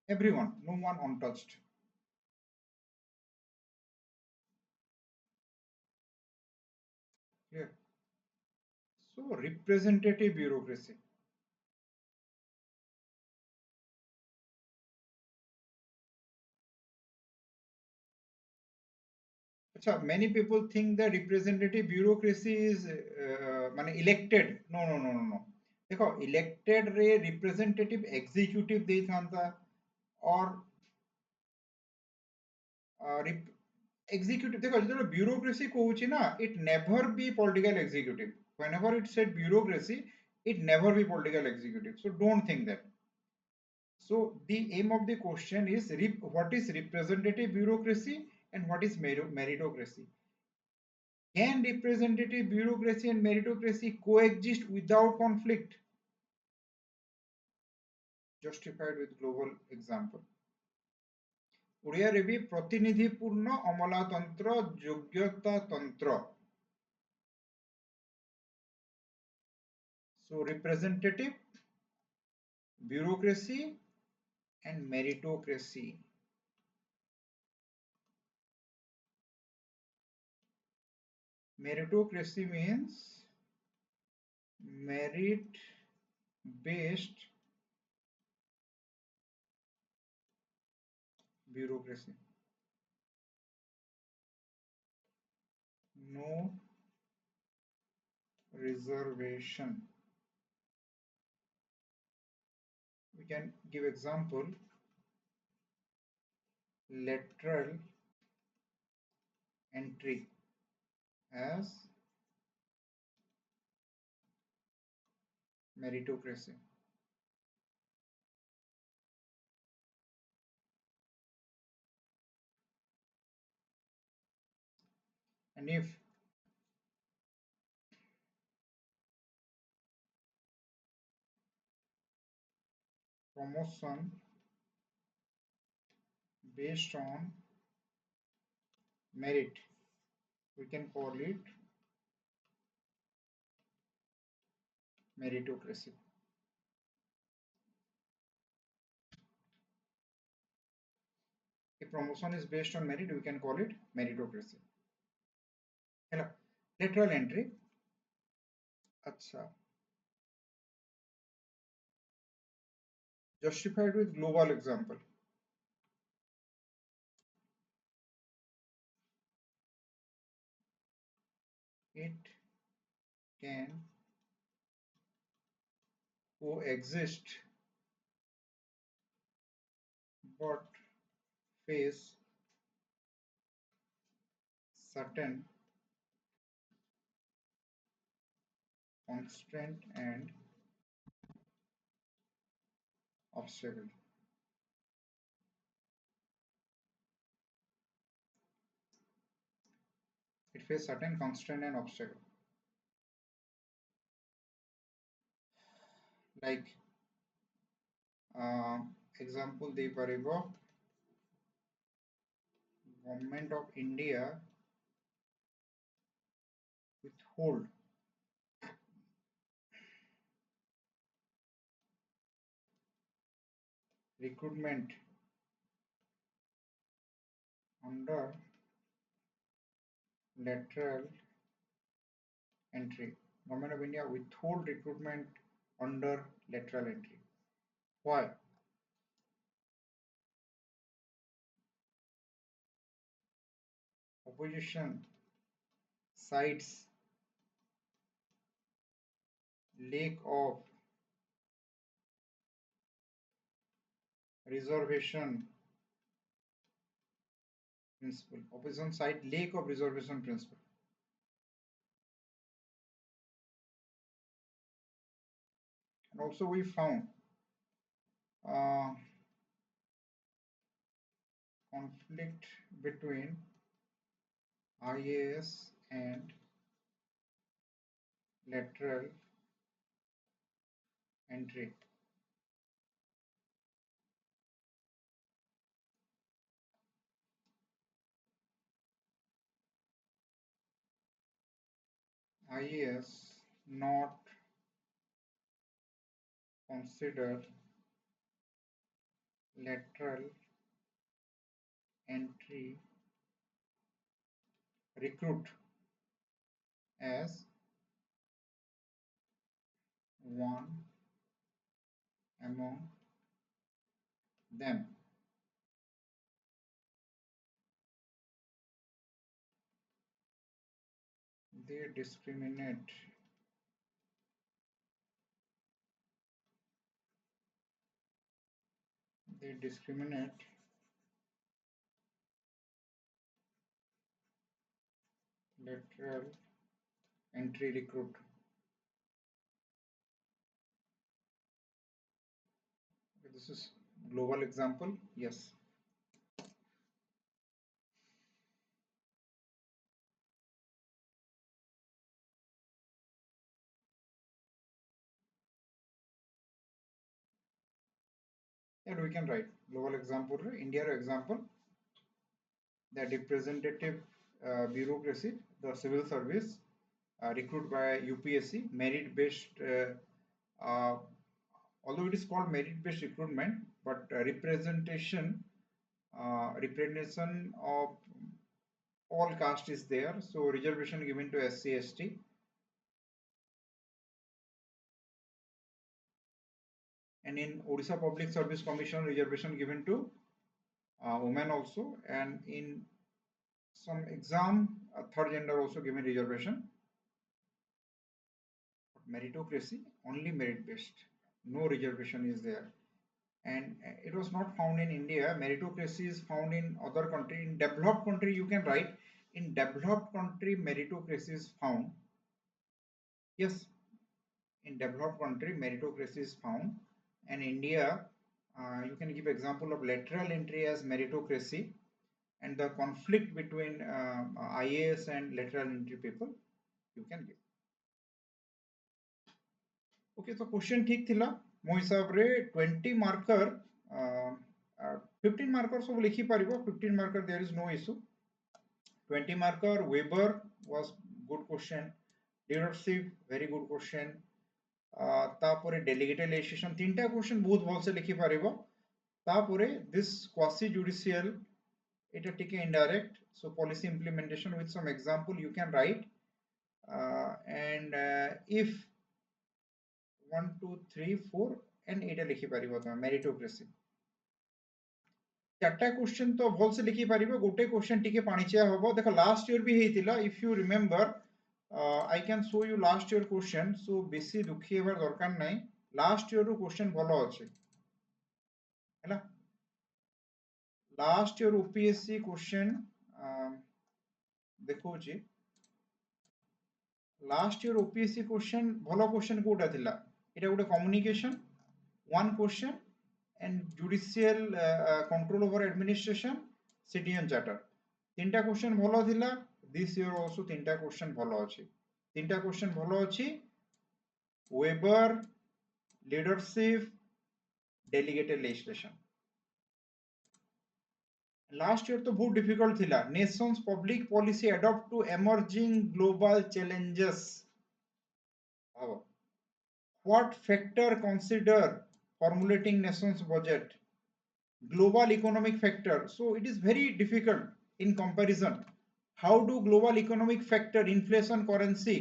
Everyone, no one untouched. Clear? So representative bureaucracy. So many people think that representative bureaucracy is elected. No. देखो elected रे representative executive ଦେଇଥାନ୍ତା or executive देखो ଯେତେବେଳେ bureaucracy କହୁଛି ନା it never be political executive. Whenever it said bureaucracy, it never be political executive. So don't think that. So the aim of the question is what is representative bureaucracy and what is meritocracy. Can representative bureaucracy and meritocracy coexist without conflict? Justified with global example. ଓଡ଼ିଆରେ ବି ପ୍ରତିନିଧିପୂର୍ଣ୍ଣ ଅମଲାତନ୍ତ୍ର ଯୋଗ୍ୟତାତନ୍ତ୍ର. So representative, bureaucracy and meritocracy. Meritocracy means merit based bureaucracy. No reservation. We can give example: lateral entry as meritocracy. And if promotion based on merit, we can call it meritocracy. If promotion is based on merit, we can call it meritocracy. Hello. Lateral entry. Acha. Justified with global example. It can coexist but face certain constraint and obstacle. It faces certain constraint and obstacle. Like example ଦେଇପାରିବ Government of India withhold recruitment under lateral entry. Government of India withhold recruitment under lateral entry. Why? Opposition cites lack of reservation principle. Opposition cite lack of reservation principle. And also we found uh, conflict between IAS and lateral entry. IAS not consider lateral entry recruit as one among them. they discriminate they discriminate lateral entry recruit. This is global example. Yes. And we can write global example. India example. The representative bureaucracy, the civil service, recruited by UPSC, merit based. Although it is called merit based recruitment, but representation of all caste is there. So reservation given to SC ST. And in Odisha Public Service Commission, reservation given to women also. And in some exam, third gender also given reservation. Meritocracy, only merit based. No reservation is there. And it was not found in India. Meritocracy is found in other country. In developed country, you can write in developed country meritocracy is found. Yes, in developed country meritocracy is found. And India, you can give example of lateral entry as meritocracy, and the conflict between IAS and lateral entry people you can give. Okay तो question ठीक थिला मो हिसाब रे 20 marker 15 marker सब लिखि परिबो 15 marker there is no issue 20 marker Weber was good question leadership very good question तापरे डेलीगेटेड लेजिस्लेशन तीनटा क्वेश्चन बहुत भल से लिखि परिबो तापरे दिस क्वासी जुडिशियल এটা টিকে ইনडायरेक्ट so policy implementation with some example you can write and if 1 2 3 4 and 8 लिखि परिबो त मेरिटोक्रेसी चारटा क्वेश्चन तो भल से लिखि परिबो गोटे क्वेश्चन टिके पाणिचिया होबो देखो लास्ट ईयर भी हेतिला if you remember I can show you last year question so बेसी दुखी हेबार दरकार नै लास्ट ईयर रो क्वेश्चन भलो अछि हैला लास्ट ईयर ओपीएससी क्वेश्चन देखो छी लास्ट ईयर ओपीएससी क्वेश्चन भलो क्वेश्चन कोटा थिला एटा गोटे communication one question and judicial control over administration citizen charter तीनटा क्वेश्चन भलो थिला this year also तीनटा क्वेश्चन भलो अछि तीनटा क्वेश्चन भलो अछि Weber leadership delegated legislation last year तो बहुत डिफिकल्ट थिला nations public policy adopt to emerging global challenges भाव what factor consider formulating nation's budget global economic factor so it is very difficult in comparison how do global economic factor inflation currency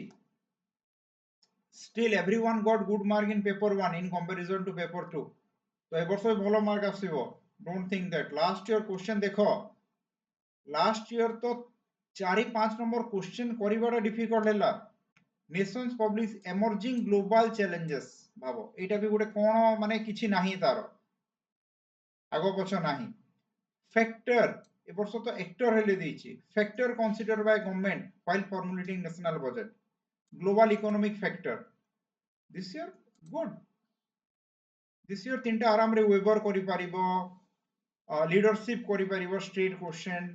still everyone got good mark in paper 1 in comparison to paper 2 so eborso bholo mark asibo don't think that last year question dekho last year to 4 5 number question karibara difficult hela nations publish emerging global challenges भाव एटा भी गोटे कोन माने किछि नाही तारो आगो पछ नाही factor ए वर्ष तो एक्टर हेले देछि factor consider by government while formulating national budget global economic factor this year तीनटा आराम रे वेबर करि परिबो लीडरशिप करि परिबो state question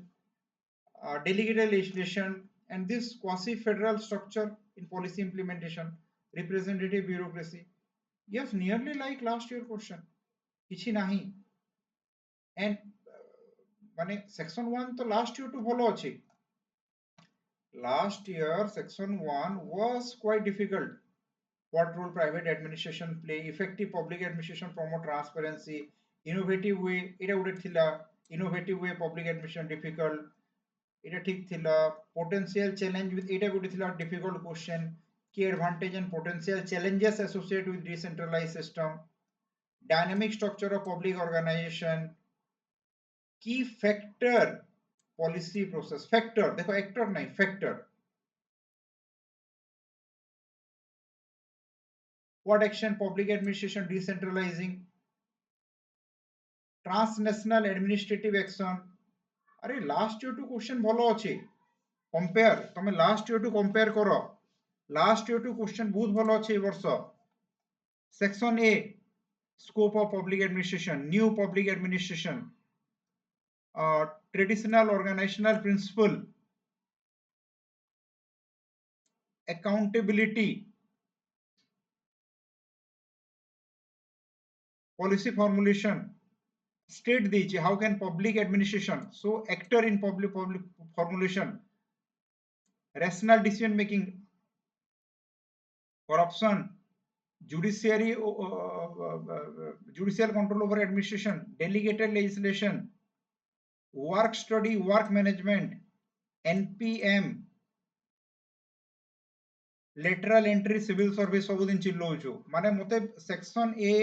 delegated legislation and this quasi federal structure in policy implementation representative bureaucracy yes nearly like last year question किछि नाही and माने section 1 तो last year to भलो अछि last year section 1 was quite difficult what role private administration play effective public administration promote transparency innovative way एटा उडे थिला innovative way public administration difficult এটা ঠিক थिला potential challenge with এটা गोटे थिला difficult question key advantage and potential challenges associated with decentralized system dynamic structure of public organization key factor policy process factor देखो actor नहीं factor What action? Public administration decentralizing, transnational administrative action. अरे last year two question भलो अच्छे compare तुम last year to compare करो last year two question बहुत भलो अच्छे वर्ष section A scope of public administration new public administration traditional organizational principle accountability policy formulation state दीजिए how can public administration so actor in public formulation rational decision making corruption judiciary judicial control over administration delegated legislation work study work management npm lateral entry civil service सब दिन चिल्लौछु माने मते section A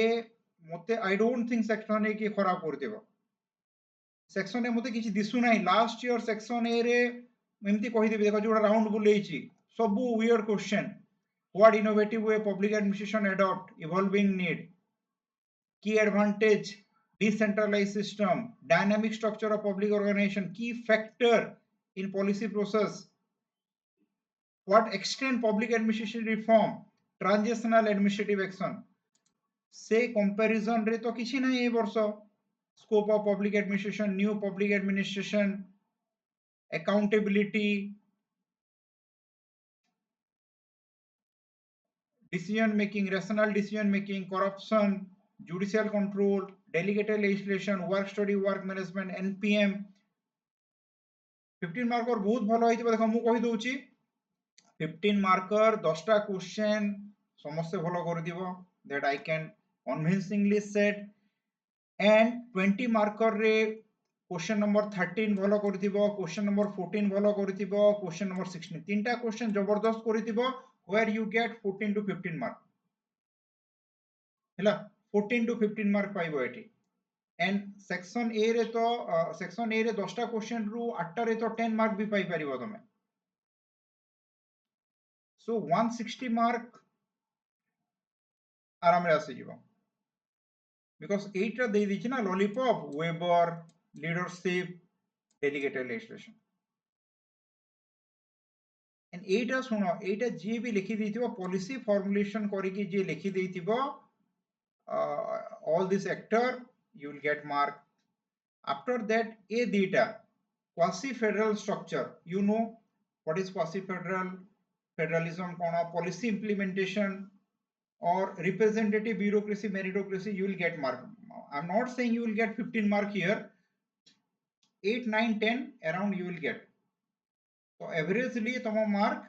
मते I don't think section A की खराब कर देबो section A मते किछि दिसु नाही लास्ट ईयर सेक्शन ए रे एमती कहि देबे देखो जोडा राउंड बुलेछि सब weird question what innovative way public administration adopt evolving need key advantage decentralized system dynamic structure of public organization key factor in policy process what extent public administration reform transitional administrative action से comparison रे तो किछि नाही ए वर्ष scope of public administration new public administration accountability decision making rational decision making corruption judicial control delegated legislation work study work management npm 15 marker बहुत भलो होइतिबा देखो मु कहि दोउची 15 मार्कर 10 टा क्वेश्चन समस्त भलो कर दिबो that I can convincingly set and 20 marker रे क्वेश्चन नंबर 13 भलो करथिबो क्वेश्चन नंबर 14 भलो करथिबो क्वेश्चन नंबर 16 तीनटा क्वेश्चन जबरदस्त करथिबो where you get 14 to 15 mark हैला 14 to 15 मार्क पाइबो एठी एंड सेक्शन ए रे तो सेक्शन ए रे 10 टा क्वेश्चन रु 8 टा रे तो 10 मार्क भी पाई परिबो तमे सो 160 मार्क आराम रे आसी जीवो बिकॉज़ 8 टा दे दिछि ना lollipop weber leadership delegated legislation and 8 टा सुनो 8 टा जे भी लिखि देथिबो पॉलिसी फॉर्मुलेशन करि कि जे लिखि देथिबो all this actor you will get mark after that a data quasi federal structure you know what is quasi federal federalism kona policy implementation or representative bureaucracy meritocracy you will get mark I'm not saying you will get 15 mark here 8 9 10 around you will get so averagely tamo mark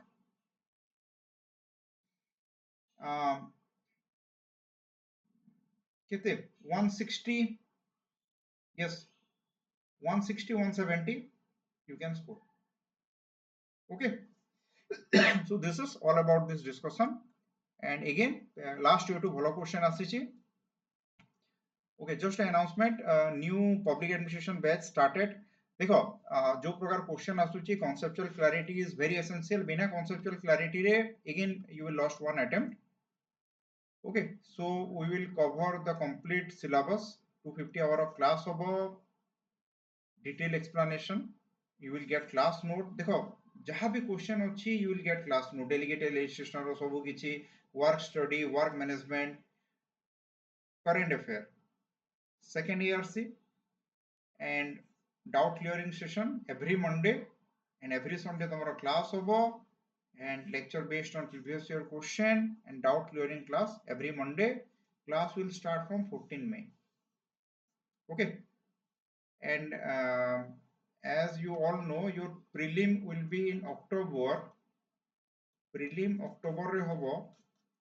kete 160 yes 160 170 you can score okay so this is all about this discussion and again last year to bhalo question asichi okay just an announcement new public administration batch started देखो जो प्रकार question आसुची conceptual clarity is very essential बिना conceptual clarity रे again you will lost one attempt okay so we will cover the complete syllabus 250 hour of class hobo detailed explanation you will get class note देखो जहाँ भी question अच्छी you will get class note delegated legislation रो सब किछि work study work management current affair second ERC and doubt clearing session every Monday and every Sunday tomorrow class hobo and lecture based on previous year question and doubt clearing class every Monday class will start from 14 May okay and as you all know your prelim will be in October prelim October re hobo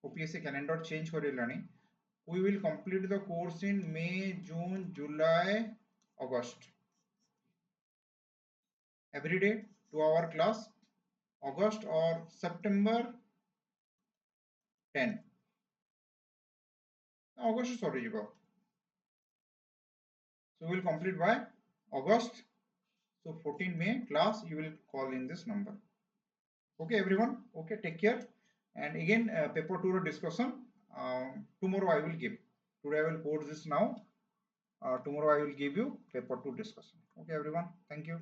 OPSC calendar change korilani we will complete the course in May June July August every day 2 hour class August or September 10 August sorry jibo so we will complete by August so 14 May class you will call in this number okay everyone okay take care and again paper 2 discussion Tomorrow I will give. Today I will post this now. Tomorrow I will give you paper 2 discussion. Okay, everyone. Thank you.